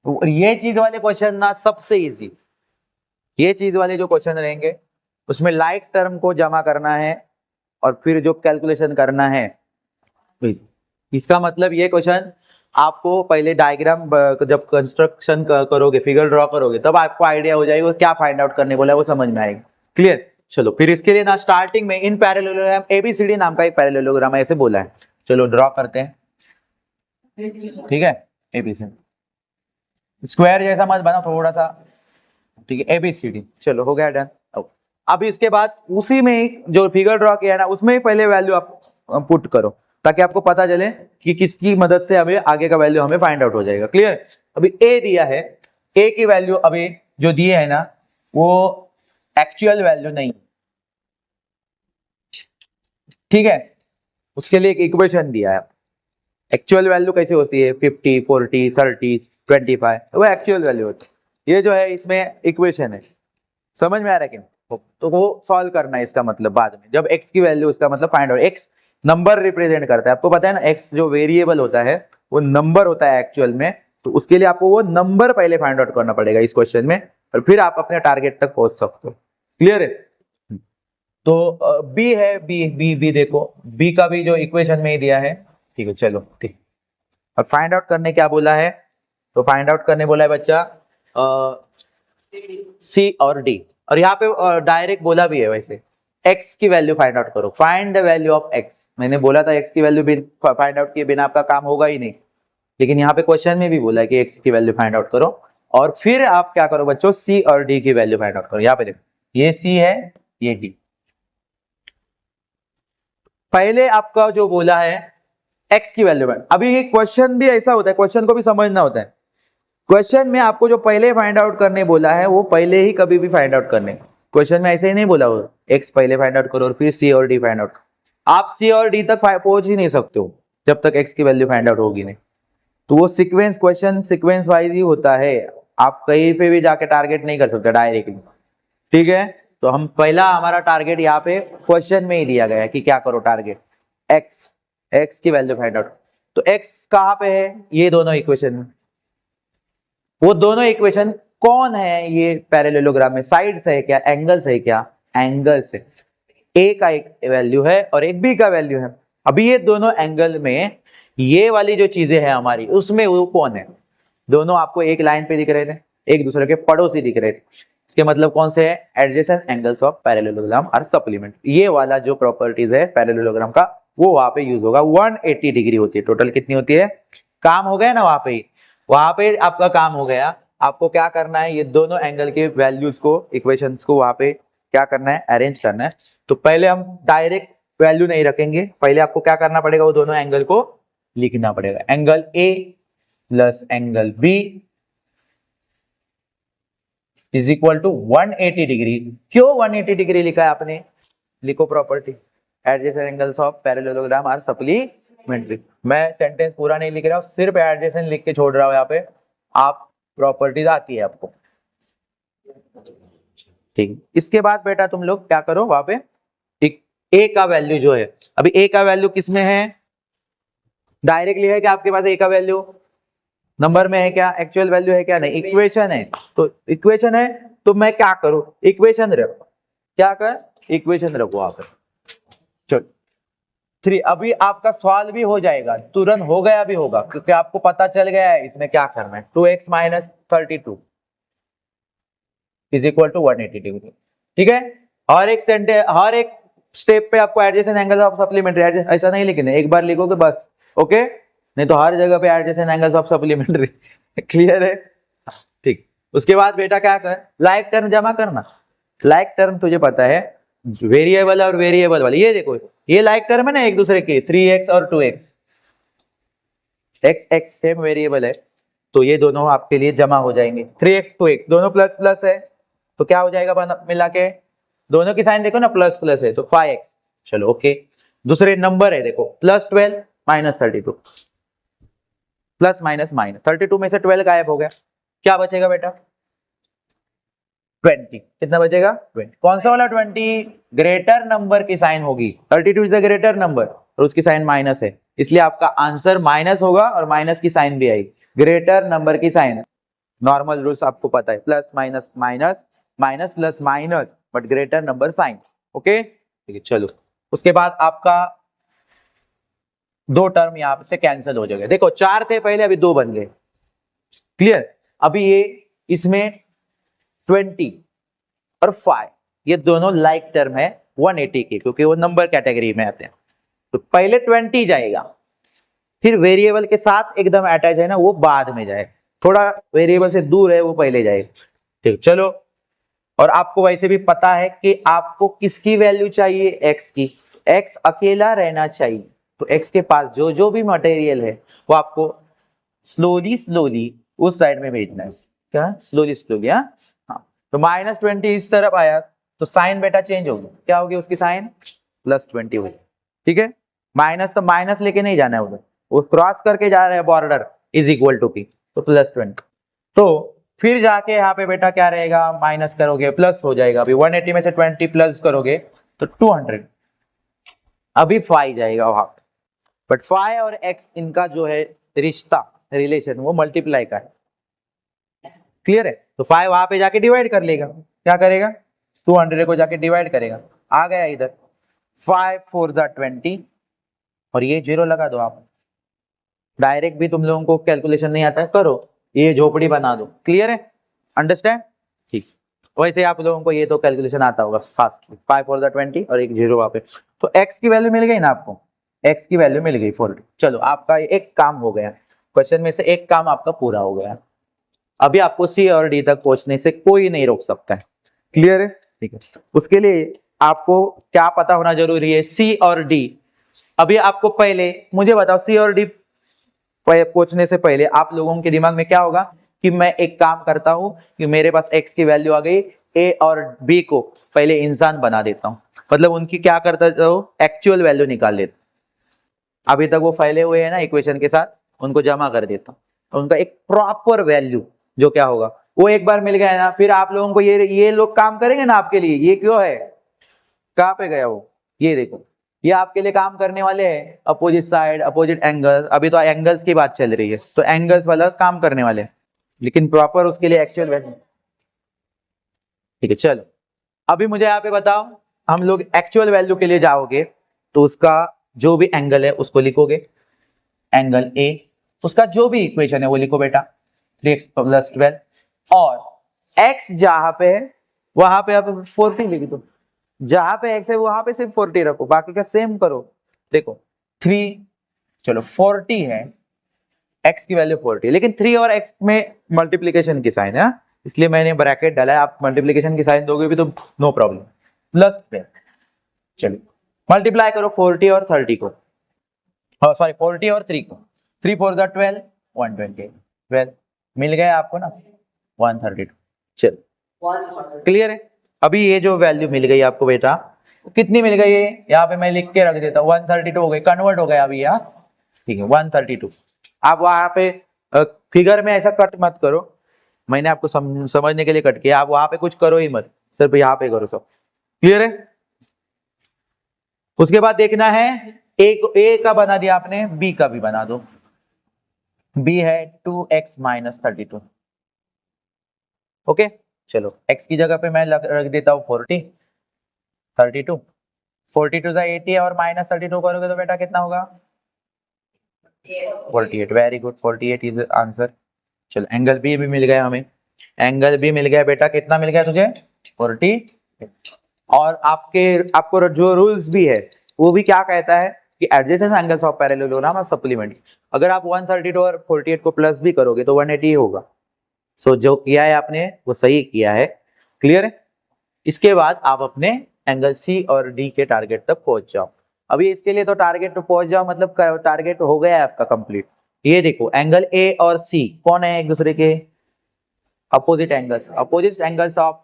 और ये चीज वाले क्वेश्चन ना सबसे इजी, ये चीज वाले जो क्वेश्चन रहेंगे उसमें लाइक टर्म को जमा करना है और फिर जो कैलकुलेशन करना है। इसका मतलब ये क्वेश्चन आपको पहले डायग्राम जब कंस्ट्रक्शन करोगे, फिगर ड्रॉ करोगे, तब आपको आइडिया हो जाएगा क्या फाइंड आउट करने बोला है, वो समझ में आएगा। क्लियर? चलो फिर इसके लिए ना स्टार्टिंग में इन पैरेललोग्राम ABCD नाम का एक पैरेललोग्राम ऐसे बोला है। चलो ड्रॉ करते हैं। ठीक है? ABCD स्क्वायर जैसा मत बना, थोड़ा सा। ठीक है? ABCD चलो हो गया, डन। अब इसके बाद उसी में जो फिगर ड्रॉ किया है ना, उसमें ही पहले वैल्यू आप पुट करो ताकि आपको पता चले कि किसकी मदद से हमें आगे का वैल्यू हमें फाइंड आउट हो जाएगा। क्लियर? अभी A दिया है, A की वैल्यू अभी जो दिए है ना वो एक्चुअल वैल्यू नहीं। ठीक है? उसके लिए एक इक्वेशन दिया है। एक्चुअल वैल्यू कैसे होती है? 50, 40, 30, 25, वो एक्चुअल वैल्यू होती है। ये जो है इसमें इक्वेशन है, समझ में आ रहा है कि? तो वो सॉल्व करना है इसका मतलब बाद में, जब x की वैल्यू, इसका मतलब find out. x number represent करता है, आपको पता है ना, x जो वेरिएबल होता है वो नंबर होता है एक्चुअल में। तो उसके लिए आपको वो नंबर पहले फाइंड आउट करना पड़ेगा इस क्वेश्चन में, और फिर आप अपने टारगेट तक पहुंच सकते हो। क्लियर है? तो b है, b देखो, b का भी जो इक्वेशन में ही दिया है। ठीक है, चलो ठीक। अब फाइंड आउट करने क्या बोला है? तो फाइंड आउट करने बोला है बच्चा C और D, और यहाँ पे डायरेक्ट बोला भी है वैसे x की वैल्यू फाइंड आउट करो। Find the value of x। मैंने बोला था x की वैल्यू फाइंड आउट किए बिना आपका काम होगा ही नहीं, लेकिन यहाँ पे क्वेश्चन में भी बोला है कि x की वैल्यू फाइंड आउट करो, और फिर आप क्या करो बच्चों, C और D की वैल्यू फाइंड आउट करो। यहाँ पे देखो, ये C है, ये D। पहले आपका जो बोला है x की वैल्यू, अभी क्वेश्चन भी ऐसा होता है, क्वेश्चन को भी समझना होता है। क्वेश्चन में आपको जो पहले फाइंड आउट करने बोला है वो पहले ही कभी भी फाइंड आउट करने। क्वेश्चन में ऐसे ही नहीं बोला हो x पहले फाइंड आउट करो और फिर C और D फाइंड आउट। आप C और D तक पहुंच ही नहीं सकते हो जब तक x की वैल्यू फाइंड आउट होगी नहीं। तो वो सीक्वेंस, क्वेश्चन सीक्वेंस वाइज ही होता है, आप कहीं पे भी जाके टारगेट नहीं कर सकते डायरेक्टली। ठीक है? तो हम पहला हमारा टारगेट यहाँ पे क्वेश्चन में ही दिया गया है कि क्या करो, टारगेट x की वैल्यू फाइंड आउट। तो x कहाँ पे है? ये दोनों इक्वेशन में। वो दोनों इक्वेशन कौन है? ये पैरेललोग्राम में साइड्स है क्या, एंगल्स है क्या? एंगल्स है। A का एक वैल्यू है और एक B का वैल्यू है। अभी ये दोनों एंगल में ये वाली जो चीजें हैं हमारी, उसमें वो कौन है? दोनों आपको एक लाइन पे दिख रहे थे, एक दूसरे के पड़ोसी दिख रहे थे। इसके मतलब कौन से है, adjacent angles of parallelogram are supplement. ये वाला जो प्रॉपर्टीज है पैरेललोग्राम का वो वहां पे यूज होगा। 180 डिग्री होती है टोटल, कितनी होती है, काम हो गया ना वहां पे आपका काम हो गया। आपको क्या करना है, ये दोनों एंगल के वैल्यूज को, इक्वेशंस को वहां पे क्या करना है, अरेंज करना है। तो पहले हम डायरेक्ट वैल्यू नहीं रखेंगे, पहले आपको क्या करना पड़ेगा, वो दोनों एंगल को लिखना पड़ेगा। Angle A plus angle B is equal to 180 degree. क्यों 180 डिग्री लिखा है आपने, लिखो property, adjacent angles of parallelogram are supplementary. मैं सेंटेंस पूरा नहीं लिख रहा हूं, सिर्फ एडजेसेंट लिख के छोड़ रहा हूं यहाँ पे, आप प्रॉपर्टीज आती है आपको, ठीक। इसके बाद बेटा तुम लोग क्या करो, वहां पे एक ए का वैल्यू जो है, अभी ए का वैल्यू किसमें है, डायरेक्टली है क्या आपके पास ए का वैल्यू, नंबर में है क्या, एक्चुअल वैल्यू है क्या, नहीं, इक्वेशन है। तो इक्वेशन है तो मैं क्या करूं, इक्वेशन रखो, क्या कर, इक्वेशन रखो आप, चलो 3। अभी आपका सवाल भी हो जाएगा, तुरंत हो गया भी होगा, क्योंकि आपको पता चल गया है इसमें क्या करना है। 2x minus 32 is equal to 180 degree, ठीक है। हर एक सेंटेंस, हर एक स्टेप पे आपको एडजेसेंट एंगल ऑफ सप्लीमेंट्री, ऐसा नहीं लिखना, एक बार लिखोगे बस, ओके, नहीं तो हर जगह पे adjacent angles of supplementary clear है, ठीक। उसके बाद बेटा क्या कर, लाइक टर्म जमा करना। लाइक टर्म तुझे पता है, वेरिएबल और वेरिएबल वाले, ये देखो ये लाइक टर्म है ना एक दूसरे के, 3x और 2x, x सेम वेरिएबल है, तो ये दोनों आपके लिए जमा हो जाएंगे। 3x 2x दोनों प्लस प्लस है, तो क्या हो जाएगा मिला के, दोनों की साइन देखो ना प्लस प्लस है, तो 5x, चलो ओके। दूसरे नंबर है देखो, plus 12 minus 32, plus minus minus, 32 में से 12 गायब हो गया, क्या बचेगा बेटा, 20। कितना बचेगा, 20। कौन सा वाला 20, ग्रेटर नंबर की साइन होगी, 32 इज अ ग्रेटर नंबर और उसकी साइन माइनस है, इसलिए आपका आंसर माइनस होगा और माइनस की साइन भी आएगी, ग्रेटर नंबर की साइन। नॉर्मल रूल्स आपको पता है, plus minus minus, minus plus minus, but greater number sign, okay, ठीक है। चलो उसके बाद आपका 2 टर्म यहां से कैंसिल हो जाएगा, देखो 4 थे पहले, अभी 2 बन गए, क्लियर। अभी ये इसमें 20 और 5 ये दोनों लाइक टर्म है 180 के, क्योंकि वो नंबर कैटेगरी में आते हैं, तो पहले 20 जाएगा, फिर वेरिएबल के साथ एकदम अटैच है ना वो बाद में जाए, थोड़ा वेरिएबल से दूर है वो पहले जाएगा, ठीक। चलो, और आपको वैसे भी पता है कि आपको किसकी वैल्यू चाहिए, x की, x अकेला रहना चाहिए, तो x के पास जो जो भी मटेरियल है वो आपको स्लोली स्लोली उस साइड में भेजना है, क्या स्लोली स्लोली, हाँ। तो -20 इस तरफ आया तो साइन बेटा चेंज होगी, क्या होगी उसकी साइन, +20 होगी, ठीक है। माइनस तो माइनस लेके नहीं जाना है उधर, वो क्रॉस करके जा रहे हैं border, is equal to p, तो +20। तो फिर जाके यहाँ पे बेटा क्या रहेगा, माइनस करोगे प्लस हो जाएगा, अभी 180 में से 20 प्लस करोगे तो 200, अभी 5 जाएगा वहां पे, बट 5 और x इनका जो है रिश्ता, रिलेशन, वो मल्टीप्लाई का है, क्लियर है। तो 5 वहां पे जाके डिवाइड कर लेगा, क्या करेगा, 200 को जाके डिवाइड करेगा, आ गया इधर 5 4 जा 20, और ये 0 लगा दो आप, डायरेक्ट भी तुम लोगों को कैलकुलेशन नहीं आता है, करो, ये झोपड़ी बना दो, क्लियर है, अंडरस्टैंड, ठीक। वैसे आप लोगों को ये तो कैलकुलेशन आता होगा फास्ट, 5 4 जा 20 और एक 0 वहां पे, तो x की वैल्यू मिल गई ना आपको, x की वैल्यू मिल गई 40। चलो आपका एक काम हो गया, क्वेश्चन में से एक काम आपका पूरा हो गया, अभी आपको C और D तक पहुंचने से कोई नहीं रोक सकता है, क्लियर है, ठीक है। उसके लिए आपको क्या पता होना जरूरी है, C और D। अभी आपको पहले मुझे बताओ, C और D पहुंचने से पहले आप लोगों के दिमाग में क्या होगा कि मैं एक काम करता हूं कि मेरे पास x की वैल्यू आ गई, a और b को पहले इंसान बना देता हूं, मतलब उनकी क्या करता हूं, एक्चुअल वैल्यू निकाल लेता, अभी तक वो फैले हुए हैं ना इक्वेशन के साथ, उनको जमा कर देता हूं, उनका एक प्रॉपर वैल्यू जो क्या होगा, वो एक बार मिल गया ना, फिर आप लोगों को ये लोग काम करेंगे ना आपके लिए, ये क्यों है, कहां पे गया वो, ये देखो, ये आपके लिए काम करने वाले हैं, अपोजिट साइड, अपोजिट एंगल, अभी तो एंगल्स की बात चल रही है, तो एंगल्स वाला काम करने वाले हैं, लेकिन प्रॉपर उसके लिए एक्चुअल वैल्यू, ठीक है। चलो अभी मुझे यहाँ पे बताओ, हम लोग एक्चुअल वैल्यू के लिए जाओगे तो उसका जो भी एंगल है उसको लिखोगे, एंगल ए, उसका जो भी इक्वेशन है वो लिखो बेटा, 3x + 12, और x जहां पे वहां पे आप 40 लिख दो, जहां पे x है वहां पे सिर्फ 40 रखो, बाकी का सेम करो। देखो 3, चलो 40 है, x की वैल्यू 40, लेकिन 3 और x में मल्टीप्लीकेशन की साइन है, इसलिए मैंने ब्रैकेट डाला है। आप मल्टीप्लीकेशन की साइन दोगे भी तो नो प्रॉब्लम, प्लस पे। चलिए मल्टीप्लाई करो 40 और 30 को, सॉरी 40 और 3 को, 3 4 जा 12, 120, 12 मिल गया आपको ना, 132। चलो क्लियर है। अभी ये जो वैल्यू मिल गई आपको बेटा, कितनी मिल गई है, यहाँ पे मैं लिख के रख देता हूँ, 132 हो गई, कन्वर्ट हो गया अभी यहाँ, ठीक है 132। आप वहां पे फिगर में ऐसा कट मत करो, मैंने आपको समझने के लिए कट किया, आप वहां पे कुछ करो ही मत, सिर्फ यहाँ पे करो, सब क्लियर है। उसके बाद देखना है ए का बना दिया आपने, बी का भी बना दो। बी है 2x माइनस 32, ओके। चलो x की जगह पे मैं रख देता हूँ 40, 32, 42 का 80 और माइनस 32 करोगे तो बेटा कितना होगा, 48। Very good, 48 is answer. चलो एंगल बी भी मिल गया हमें, एंगल बी मिल गया बेटा, कितना मिल गया तुझे, 40। और आपको जो रूल्स भी है वो भी क्या कहता है कि एडजेसेंट एंगल्स ऑफ पैरेललोग्राम और सप्लीमेंट, अगर आप 132 और 48 को प्लस भी करोगे तो 180 होगा। सो जो किया है आपने वो सही किया है, क्लियर है। इसके बाद आप अपने एंगल सी और डी के टारगेट तक पहुंच जाओ। अभी इसके लिए तो टारगेट पहुंच जाओ मतलब टारगेट हो गया है आपका कंप्लीट। ये देखो एंगल ए और सी कौन है, एक दूसरे के opposite angles of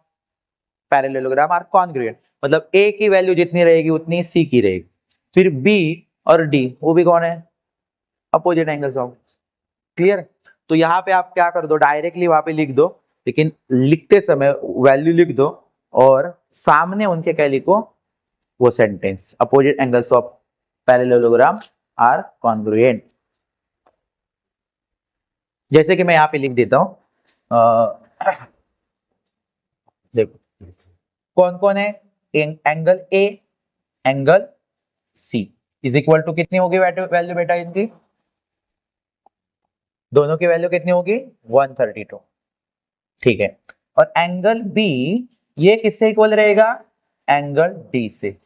parallelogram are congruent, मतलब ए की वैल्यू जितनी रहेगी उतनी सी की रहेगी। फिर बी और डी वो भी कौन है, अपोजिट एंगल्स ऑफ, क्लियर। तो यहाँ पे आप क्या कर दो, डायरेक्टली वहां पे लिख दो, लेकिन लिखते समय वैल्यू लिख दो और सामने उनके क्या लिखो, वो sentence, opposite angles of parallelogram are congruent. जैसे कि मैं यहाँ पे लिख देता हूं, देखो कौन कौन है, angle A, angle C is equal to कितनी होगी वैल्यू बेटा इनकी, दोनों की वैल्यू कितनी होगी, 132, ठीक है। और एंगल बी ये किससे इक्वल रहेगा, एंगल डी से,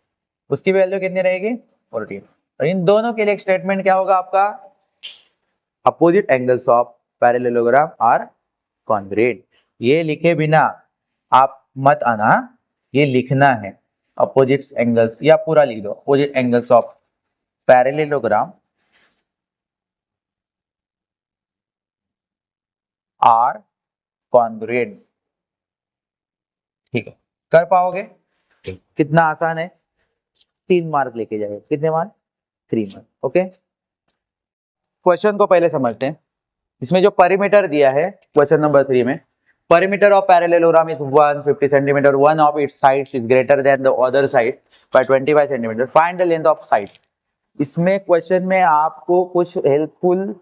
उसकी वैल्यू कितनी रहेगी, 14। और इन दोनों के लिए स्टेटमेंट क्या होगा आपका, opposite angles of parallelogram are congruent. ये लिखे बिना आप मत आना, ये लिखना है, अपोजिट एंगल्स, या पूरा लिख दो, opposite angles of parallelogram are congruent, ठीक है। कर पाओगे, कितना आसान है, 3 मार्क लेके जाएगा, कितने मार्क, 3 मार्क, ओके। क्वेश्चन को पहले समझते हैं। इसमें जो परिमीटर दिया है क्वेश्चन नंबर 3 में, perimeter of parallelogram is 150 cm, one of its sides is greater than the other side by 25 cm, find the length of side। इसमें क्वेश्चन में आपको कुछ हेल्पफुल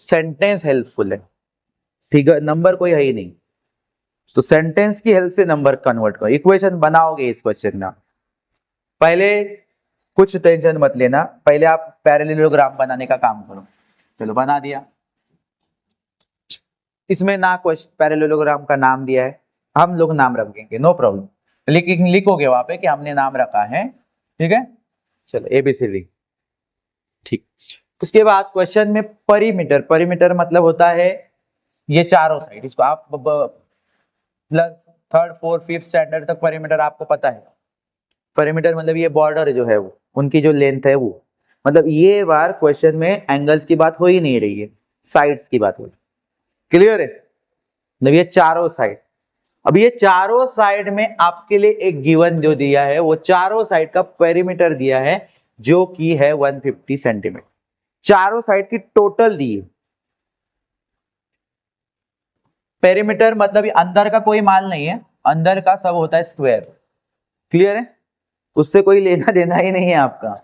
सेंटेंस हेल्पफुल है, फिगर नंबर कोई है ही नहीं, तो सेंटेंस की हेल्प से नंबर कन्वर्ट करो, इक्वेशन बनाओगे इस क्वेश्चन में। पहले कुछ टेंशन मत लेना, पहले आप पैरेललोग्राम बनाने का काम करो। चलो बना दिया, इसमें ना क्वेश्चन पैरेललोग्राम का नाम दिया है, हम लोग नाम रखेंगे, नो प्रॉब्लम, लेकिन लिखोगे वहां पे कि हमने नाम रखा है, ठीक है। चलो ABCD, ठीक। उसके बाद क्वेश्चन में परिमीटर, परिमीटर मतलब होता है ये चारों साइड, इसको आप थर्ड फोर्थ फिफ्थ स्टैंडर्ड तक परिमीटर आपको पता है। परिमीटर मतलब ये बॉर्डर जो है वो, उनकी जो लेंथ है वो, मतलब ये बार क्वेश्चन में एंगल्स की बात हो ही नहीं रही है, साइड्स की बात हो रही, क्लियर है, मतलब ये चारों साइड। अब ये चारों साइड में आपके लिए एक गिवन जो दिया है, वो चारों साइड का पेरीमीटर दिया है जो कि है 150 सेंटीमीटर, चारों साइड की टोटल दी है। पेरीमीटर मतलब अंदर का कोई माल नहीं है, अंदर का सब होता है स्क्वायर, क्लियर है, उससे कोई लेना देना ही नहीं है आपका,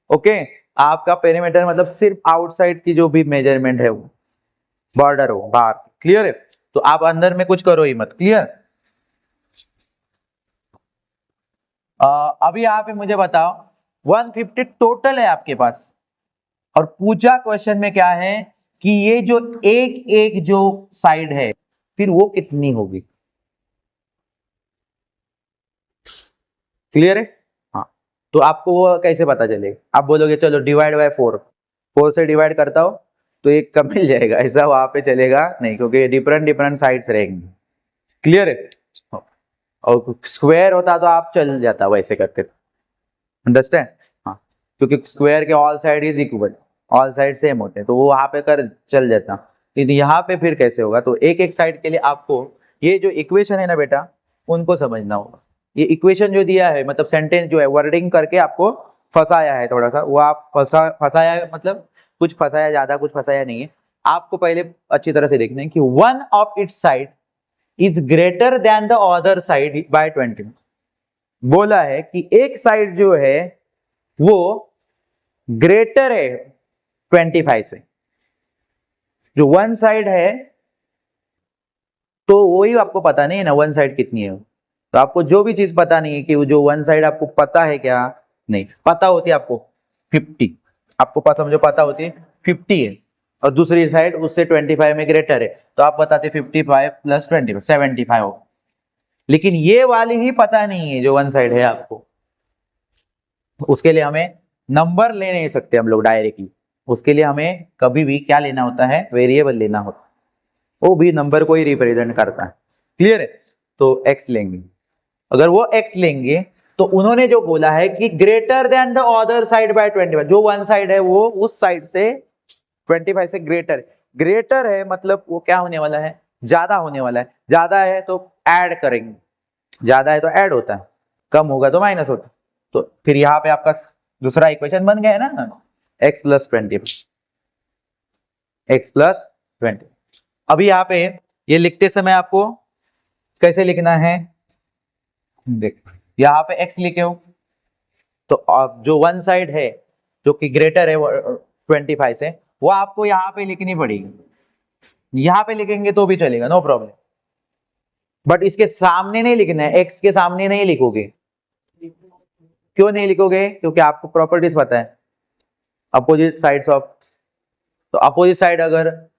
ओके। आपका पेरीमीटर मतलब सिर्फ आउटसाइड की जो भी मेजरमेंट है वो, बॉर्डर हो बाहर, क्लियर है। तो आप अंदर में कुछ करो ही मत, क्लियर। अभी यहाँ पे मुझे बताओ 150 टोटल है आपके पास, और पूछा क्वेश्चन में क्या है कि ये जो एक एक जो साइड है फिर वो कितनी होगी, क्लियर है? हाँ, तो आपको वो कैसे पता चलेगा? आप बोलोगे चलो डिवाइड बाय 4, 4 से डिवाइड करता हो तो एक कम मिल जाएगा, ऐसा वहां पे चलेगा नहीं, क्योंकि डिफरेंट डिफरेंट साइड्स रहेंगे। क्लियर है? हाँ। और स्क्वायर होता तो आप चल जाता वैसे करते, अंडरस्टैंड? हाँ, क्योंकि स्क्वायर के all side is equal, all side same होते हैं, तो वो वहां पे कर चल जाता। तो यहाँ पे फिर कैसे होगा? तो एक एक साइड के लिए आपको ये जो इक्वेशन है ना बेटा, उनको समझना होगा। ये इक्वेशन जो दिया है, मतलब सेंटेंस जो है वर्डिंग करके आपको फंसाया है थोड़ा सा, वो आप फंसाया है, मतलब कुछ फंसाया, ज्यादा कुछ फंसाया नहीं है। आपको पहले अच्छी तरह से देखना है कि one of its side is greater than the other side by 20। बोला है कि एक साइड जो है वो ग्रेटर है 25 से, जो वन साइड है, तो वही आपको पता नहीं है ना वन साइड कितनी है। तो आपको जो भी चीज पता नहीं है कि वो जो वन साइड आपको पता है क्या? नहीं पता होती है आपको 50, आपको समझो पता होती है 50 है, और दूसरी साइड उससे 25 में ग्रेटर है, तो आप बताते 55 प्लस 25 75 हो। लेकिन ये वाली ही पता नहीं है जो वन साइड है आपको, उसके लिए हमें नंबर ले नहीं सकते हम लोग डायरेक्टली। उसके लिए हमें कभी भी क्या लेना होता है? वेरिएबल लेना होता है, वो भी नंबर को ही रिप्रेजेंट करता है। क्लियर है? तो x लेंगे, अगर वो x लेंगे तो उन्होंने जो बोला है कि greater than the other side by 25, जो वन साइड है वो उस साइड से 25 से ग्रेटर, ग्रेटर है मतलब वो क्या होने वाला है? ज्यादा होने वाला है। ज्यादा है तो ऐड करेंगे, ज्यादा है तो ऐड होता है, कम होगा तो माइनस होता है। तो फिर यहाँ पे आपका दूसरा इक्वेशन बन गया है ना, x प्लस 20, x प्लस 20। अभी यहाँ पे ये लिखते समय आपको कैसे लिखना है? देख, यहाँ पे x लिखे हो तो जो वन साइड है जो कि ग्रेटर है 25 से, वो आपको यहाँ पे लिखनी पड़ेगी। यहाँ पे लिखेंगे तो भी चलेगा, नो प्रॉब्लम, बट इसके सामने नहीं लिखना है, x के सामने नहीं लिखोगे। क्यों नहीं लिखोगे? क्योंकि आपको प्रॉपर्टीज पता है अपोजिट साइड्स ऑफ, तो अपोजिट साइड अगर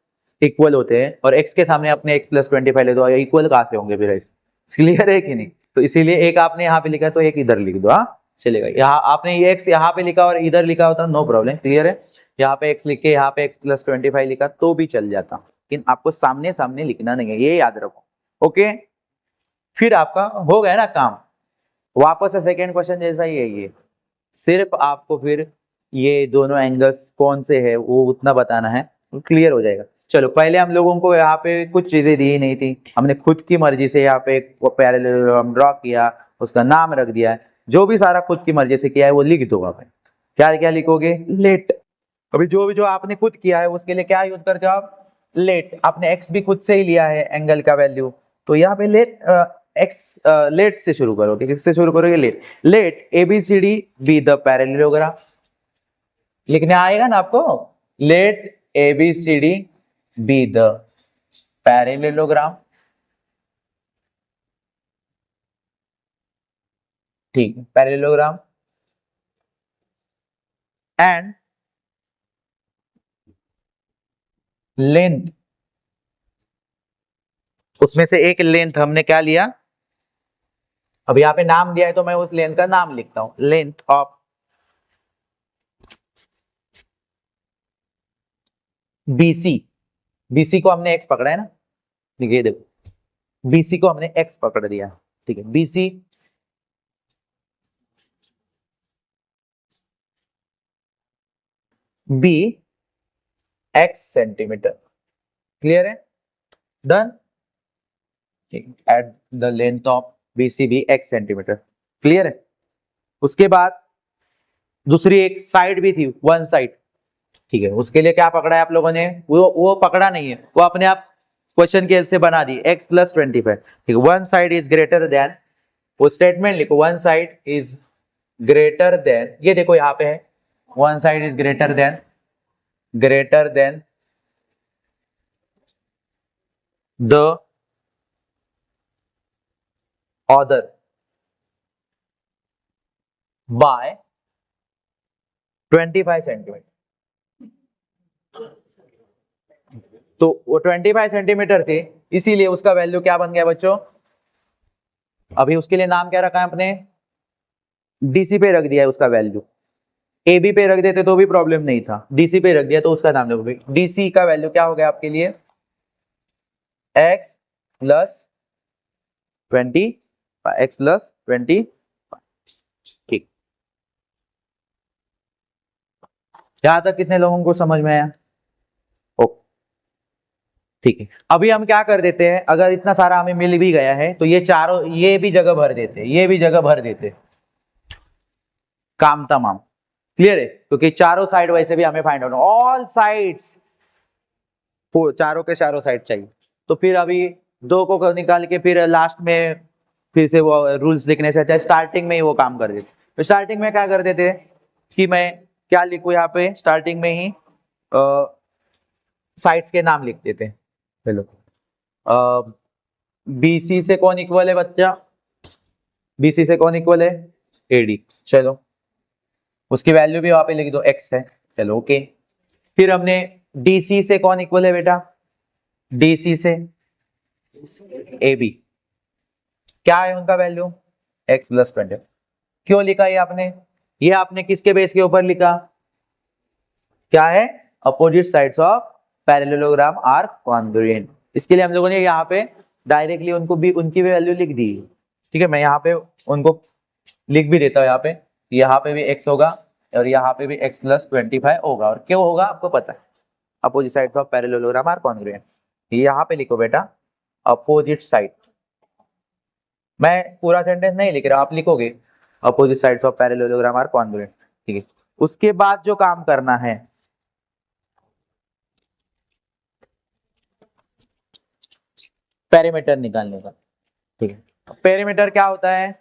इक्वल होते हैं और x के सामने अपने x प्लस 25 ले दो, इक्वल कहां से होंगे फिर? ऐसे क्लियर है कि नहीं? तो इसीलिए एक आपने यहाँ पे लिखा तो एक इधर लिख दो, हाँ चलेगा। यहाँ आपने ये x यहाँ पे लिखा और इधर लिखा होता नो प्रॉब्लम, क्लियर है? यहाँ पे x लिख के यहाँ पे x प्लस 25 लिखा तो भी चल जाता, लेकिन आपको सामने सामने लिखना नहीं है, ये याद रखो। ओके, फिर आपका हो गया ना काम। वापस से सेकेंड क्वेश्चन जैसा ही है ये, सिर्फ आपको फिर ये दोनों एंगल्स कौन से है वो उतना बताना है, क्लियर हो जाएगा। चलो, पहले हम लोगों को यहाँ पे कुछ चीजें दी नहीं थी, हमने खुद की मर्जी से यहाँ पे पैरेललोग्राम ड्रॉ किया, उसका नाम रख दिया है। जो भी सारा खुद की मर्जी से किया है वो लिख दो। आप क्या क्या लिखोगे? लेट। अभी जो आपने खुद किया है उसके लिए क्या यूज करते हो आप? लेट। आपने एक्स भी खुद से ही लिया है एंगल का वैल्यू, तो यहाँ पे लेट एक्स, लेट से शुरू करोगे। किससे शुरू करोगे? Let. Let ABCD be the parallelogram, लिखने आएगा ना आपको? Let ABCD be the parallelogram, ठीक है, पैरेललोग्राम। एंड लेंथ, उसमें से एक लेंथ हमने क्या लिया? अब यहाँ पे नाम दिया है तो मैं उस लेंथ का नाम लिखता हूं, लेंथ ऑफ BC। BC को हमने x पकड़ा है ना, ये देखो BC को हमने x पकड़ दिया, ठीक है। BC B x centimetre, clear है? Done. At the length of BC भी x सेंटीमीटर, क्लियर है? उसके बाद दूसरी एक साइड भी थी, वन साइड, ठीक है। उसके लिए क्या पकड़ा है आप लोगों ने? वो पकड़ा नहीं है, वो अपने आप क्वेश्चन की हेल्प से बना दी, x प्लस 25, ठीक है। One side is greater than, वो स्टेटमेंट लिखो, one side is greater than, ये देखो यहाँ पे है, one side is greater than the other by 25 centimetre. तो वो 25 सेंटीमीटर थे, इसीलिए उसका वैल्यू क्या बन गया बच्चों? अभी उसके लिए नाम क्या रखा है अपने? डीसी पे रख दिया है उसका वैल्यू, ए बी पे रख देते तो भी प्रॉब्लम नहीं था, डीसी पे रख दिया तो उसका नाम देखो, डीसी का वैल्यू क्या हो गया आपके लिए, एक्स प्लस 20, एक्स प्लस 20। ठीक, यहां तक कितने लोगों को समझ में आया? ओके, ठीक है। अभी हम क्या कर देते हैं, अगर इतना सारा हमें मिल भी गया है तो ये चारों, ये भी जगह भर देते, ये भी जगह भर देते, काम तमाम। क्लियर है? क्योंकि चारों साइड वैसे भी हमें फाइंड आउट, ऑल साइड्स, चारों के चारों साइड चाहिए। तो फिर अभी दो को निकाल के फिर लास्ट में फिर से वो रूल्स लिखने से अच्छा स्टार्टिंग में ही वो काम कर देते। तो स्टार्टिंग में क्या कर देते कि मैं क्या लिखूं, यहाँ पे स्टार्टिंग में ही साइड्स के नाम लिख देते हैं। चलो, बीसी से कौन इक्वल है बच्चा, बीसी से कौन इक्वल है, एडी। चलो, उसकी वैल्यू भी वहां पे लिख दो, एक्स है। चलो ओके, फिर हमने डीसी से कौन इक्वल है बेटा, डीसी से ए बी, क्या है उनका वैल्यू, एक्स प्लस 20। क्यों लिखा ये आपने किसके बेस के ऊपर लिखा, क्या है, opposite sides of parallelogram are congruent. इसके लिए हम लोगों ने यहाँ पे डायरेक्टली उनको भी, उनकी भी वैल्यू लिख दी। ठीक है, मैं यहाँ पे उनको लिख भी देता हूँ, यहाँ पे भी x होगा और यहाँ पे भी x प्लस 25 होगा। और क्यों होगा आपको पता है, opposite sides of parallelogram are congruent. यहाँ पे लिखो बेटा अपोजिट साइड, मैं पूरा सेंटेंस नहीं लिख रहा, आप लिखोगे opposite sides of parallelogram are congruent. ठीक है, उसके बाद जो काम करना है, पेरीमीटर निकालने का। ठीक है, पेरीमीटर क्या होता है,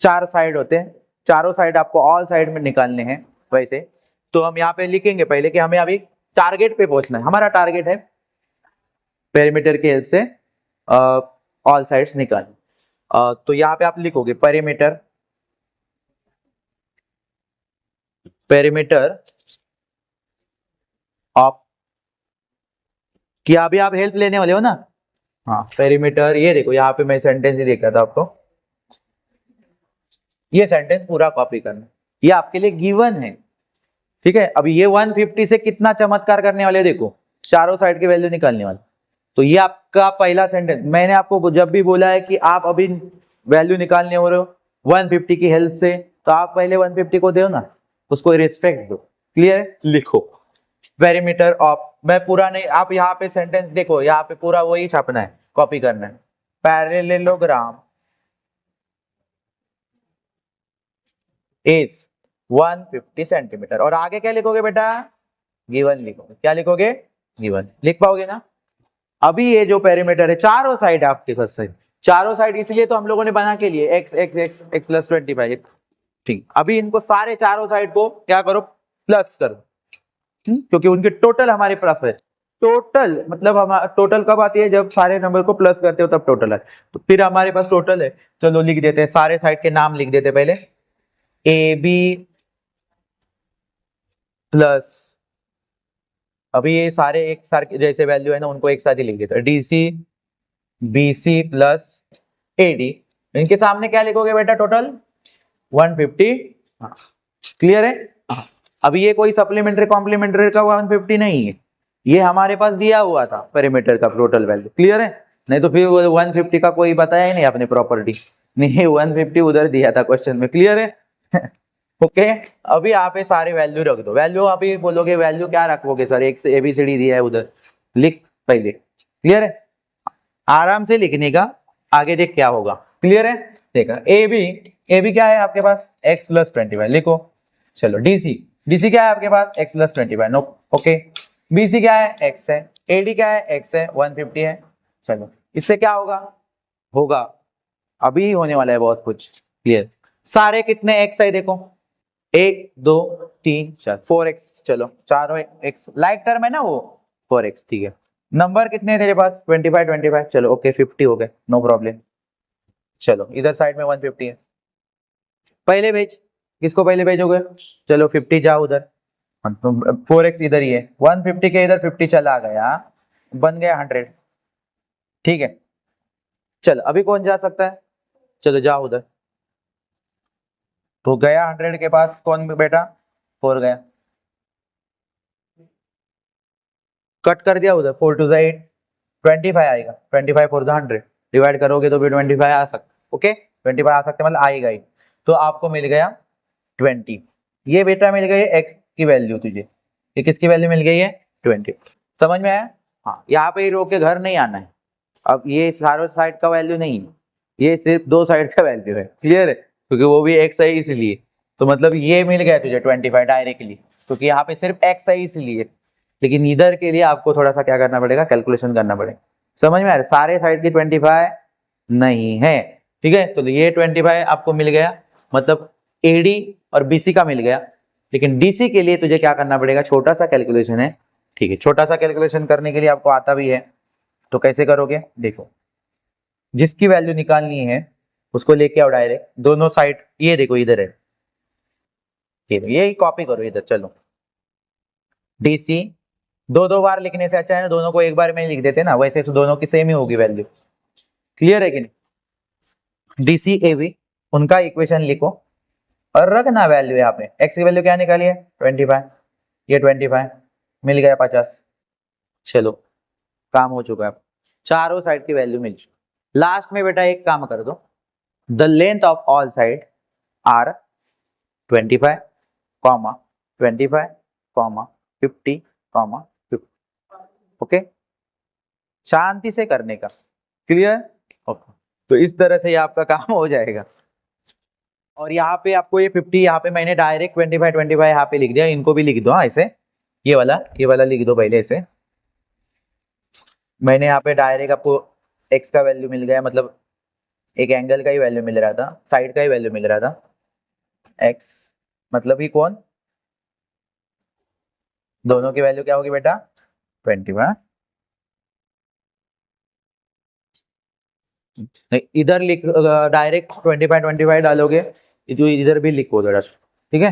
चार साइड होते हैं, चारों साइड आपको ऑल साइड में निकालने हैं। वैसे तो हम यहाँ पे लिखेंगे पहले कि हमें अभी टारगेट पे पहुंचना है, हमारा टारगेट है पेरीमीटर की हेल्प से ऑल साइड्स निकाल। तो यहाँ पे आप लिखोगे पेरीमीटर, पेरीमीटर ऑफ, क्या अभी आप हेल्प लेने वाले हो ना, हाँ पेरीमीटर। ये देखो यहाँ पे मैं सेंटेंस ही देख रहा था आपको, ये सेंटेंस पूरा कॉपी करना, ये आपके लिए गिवन है। ठीक है, अभी ये 150 से कितना चमत्कार करने वाले, देखो चारों साइड की वैल्यू निकालने वाले। तो ये आपका पहला सेंटेंस, मैंने आपको जब भी बोला है कि आप अभी वैल्यू निकालने हो रहे हो 150 की हेल्प से, तो आप पहले 150 को दो ना, उसको रिस्पेक्ट दो। क्लियर, लिखो पेरीमीटर ऑफ, मैं पूरा नहीं, आप यहाँ पे सेंटेंस देखो, यहाँ पे पूरा वही छापना है, कॉपी करना है, पैरेललोग्राम इज 150 सेंटीमीटर। और आगे क्या लिखोगे बेटा, गिवन लिखोगे। क्या लिखोगे, गिवन। लिख पाओगे ना? अभी ये जो पेरीमीटर है, चारों साइड आपके पास है, चारों साइड इसलिए तो हम लोगों ने बना के लिए x x x x plus 25। ठीक, अभी इनको सारे चारों साइड को क्या करो, प्लस करो, क्योंकि उनके टोटल हमारे पास है। टोटल मतलब हमारा टोटल कब आती है, जब सारे नंबर को प्लस करते हो तब टोटल है। तो फिर हमारे पास टोटल है, चलो लिख देते हैं, सारे साइड के नाम लिख देते हैं पहले, ए बी प्लस, अभी ये सारे एक साथ जैसे वैल्यू है ना, उनको एक साथ ही लिख देते हैं, डीसी बीसी प्लस एडी। इनके सामने क्या लिखोगे बेटा, टोटल 150। हाँ, क्लियर है? हाँ। अभी ये कोई सप्लीमेंट्री कॉम्प्लीमेंट्री का 150 नहीं है, ये हमारे पास दिया हुआ था पेरीमीटर का टोटल वैल्यू। क्लियर है? नहीं तो फिर 150 का कोई बताया ही नहीं आपने प्रॉपर्टी, नहीं 150 उधर दिया था क्वेश्चन में। क्लियर है? ओके, अभी आप ये सारे वैल्यू रख दो। वैल्यू अभी बोलोगे वैल्यू क्या रखोगे सर, एक से ABCD दिया है उधर, लिख पहले। क्लियर है? आराम से लिखने का, आगे देख क्या होगा। क्लियर है? देखा AB क्या है आपके पास, x प्लस 25 लिखो। चलो DC क्या है आपके पास, x plus 25, no okay. BC क्या है, x है। AD क्या है, x है, 150 है। चलो इससे क्या होगा अभी होने वाला है बहुत कुछ। क्लियर? सारे कितने x है देखो, 1 2 3 4, 4x। चलो चारों x लाइक टर्म है ना वो, 4x। ठीक है, नंबर कितने तेरे पास, 25 चलो ओके 50 हो गए, नो प्रॉब्लम। चलो इधर साइड में 150 है, पहले भेज, किसको पहले भेजोगे, चलो 50 जाओ उधर, 4x इधर ही है, 150 के इधर 50 चला गया, बन गया 100। ठीक है, चल अभी कौन जा सकता है, चलो जाओ उधर। तो गया 100 के पास कौन बेटा, 4 गया, कट कर दिया उधर, 4 टू 8, 25 आएगा, 25 4 100 डिवाइड करोगे तो भी 25 आ सकता, ओके 25 आ सकते मतलब आएगा ही। तो आपको मिल गया 20। ये बेटा मिल गई x की वैल्यू तुझे, ये किसकी वैल्यू मिल गई है 20। समझ में आया? हाँ, यहाँ पे ही रोक के घर नहीं आना है। अब ये सारों साइड का वैल्यू नहीं है, ये सिर्फ दो साइड का वैल्यू है, क्लियर है, क्योंकि वो भी x है इसलिए। तो मतलब ये मिल गया तुझे 25 डायरेक्टली, क्योंकि यहाँ पे सिर्फ x है इसलिए। लेकिन इधर के लिए आपको थोड़ा सा क्या करना पड़ेगा, कैलकुलेशन करना पड़ेगा। समझ में आ रहा है? सारे साइड की 25 नहीं है, ठीक है। तो ये 25 आपको मिल गया, मतलब AD और BC का मिल गया। लेकिन DC के लिए तुझे क्या करना पड़ेगा, छोटा सा कैलकुलेशन है, ठीक है। छोटा सा कैलकुलेशन करने के लिए आपको आता भी है, तो कैसे करोगे देखो, जिसकी वैल्यू निकालनी है उसको लेके आओ डायरेक्ट, दोनों साइड, ये देखो इधर है, ये कॉपी करो इधर, चलो DC दो दो बार लिखने से अच्छा है ना, दोनों को एक बार में लिख देते ना, वैसे तो दोनों की सेम ही होगी वैल्यू, क्लियर है कि नहीं। DC AB उनका इक्वेशन लिखो और रखना वैल्यू, यहाँ पे x की वैल्यू क्या निकाली है 25, ये 25 मिल गया 50। चलो काम हो चुका है, चारों साइड की वैल्यू मिल चुकी। लास्ट में बेटा एक काम कर दो, the length of all side are 25, 25, 50, 50, okay. शांति से करने का, क्लियर, ओके। तो इस तरह से ये आपका काम हो जाएगा। और यहाँ पे आपको ये 50, यहाँ पे मैंने डायरेक्ट 25 25 यहाँ पे लिख दिया, इनको भी लिख दो, हाँ ऐसे, ये वाला लिख दो पहले ऐसे। मैंने यहाँ पे डायरेक्ट आपको x का वैल्यू मिल गया, मतलब एक एंगल का ही वैल्यू मिल रहा था, साइड का ही वैल्यू मिल रहा था, x मतलब ही कौन, दोनों की वैल्यू क्या होगी बेटा 21। नहीं इधर लिख, डायरेक्ट 25 25 डालोगे, इधर भी लिखो जरा, ठीक है।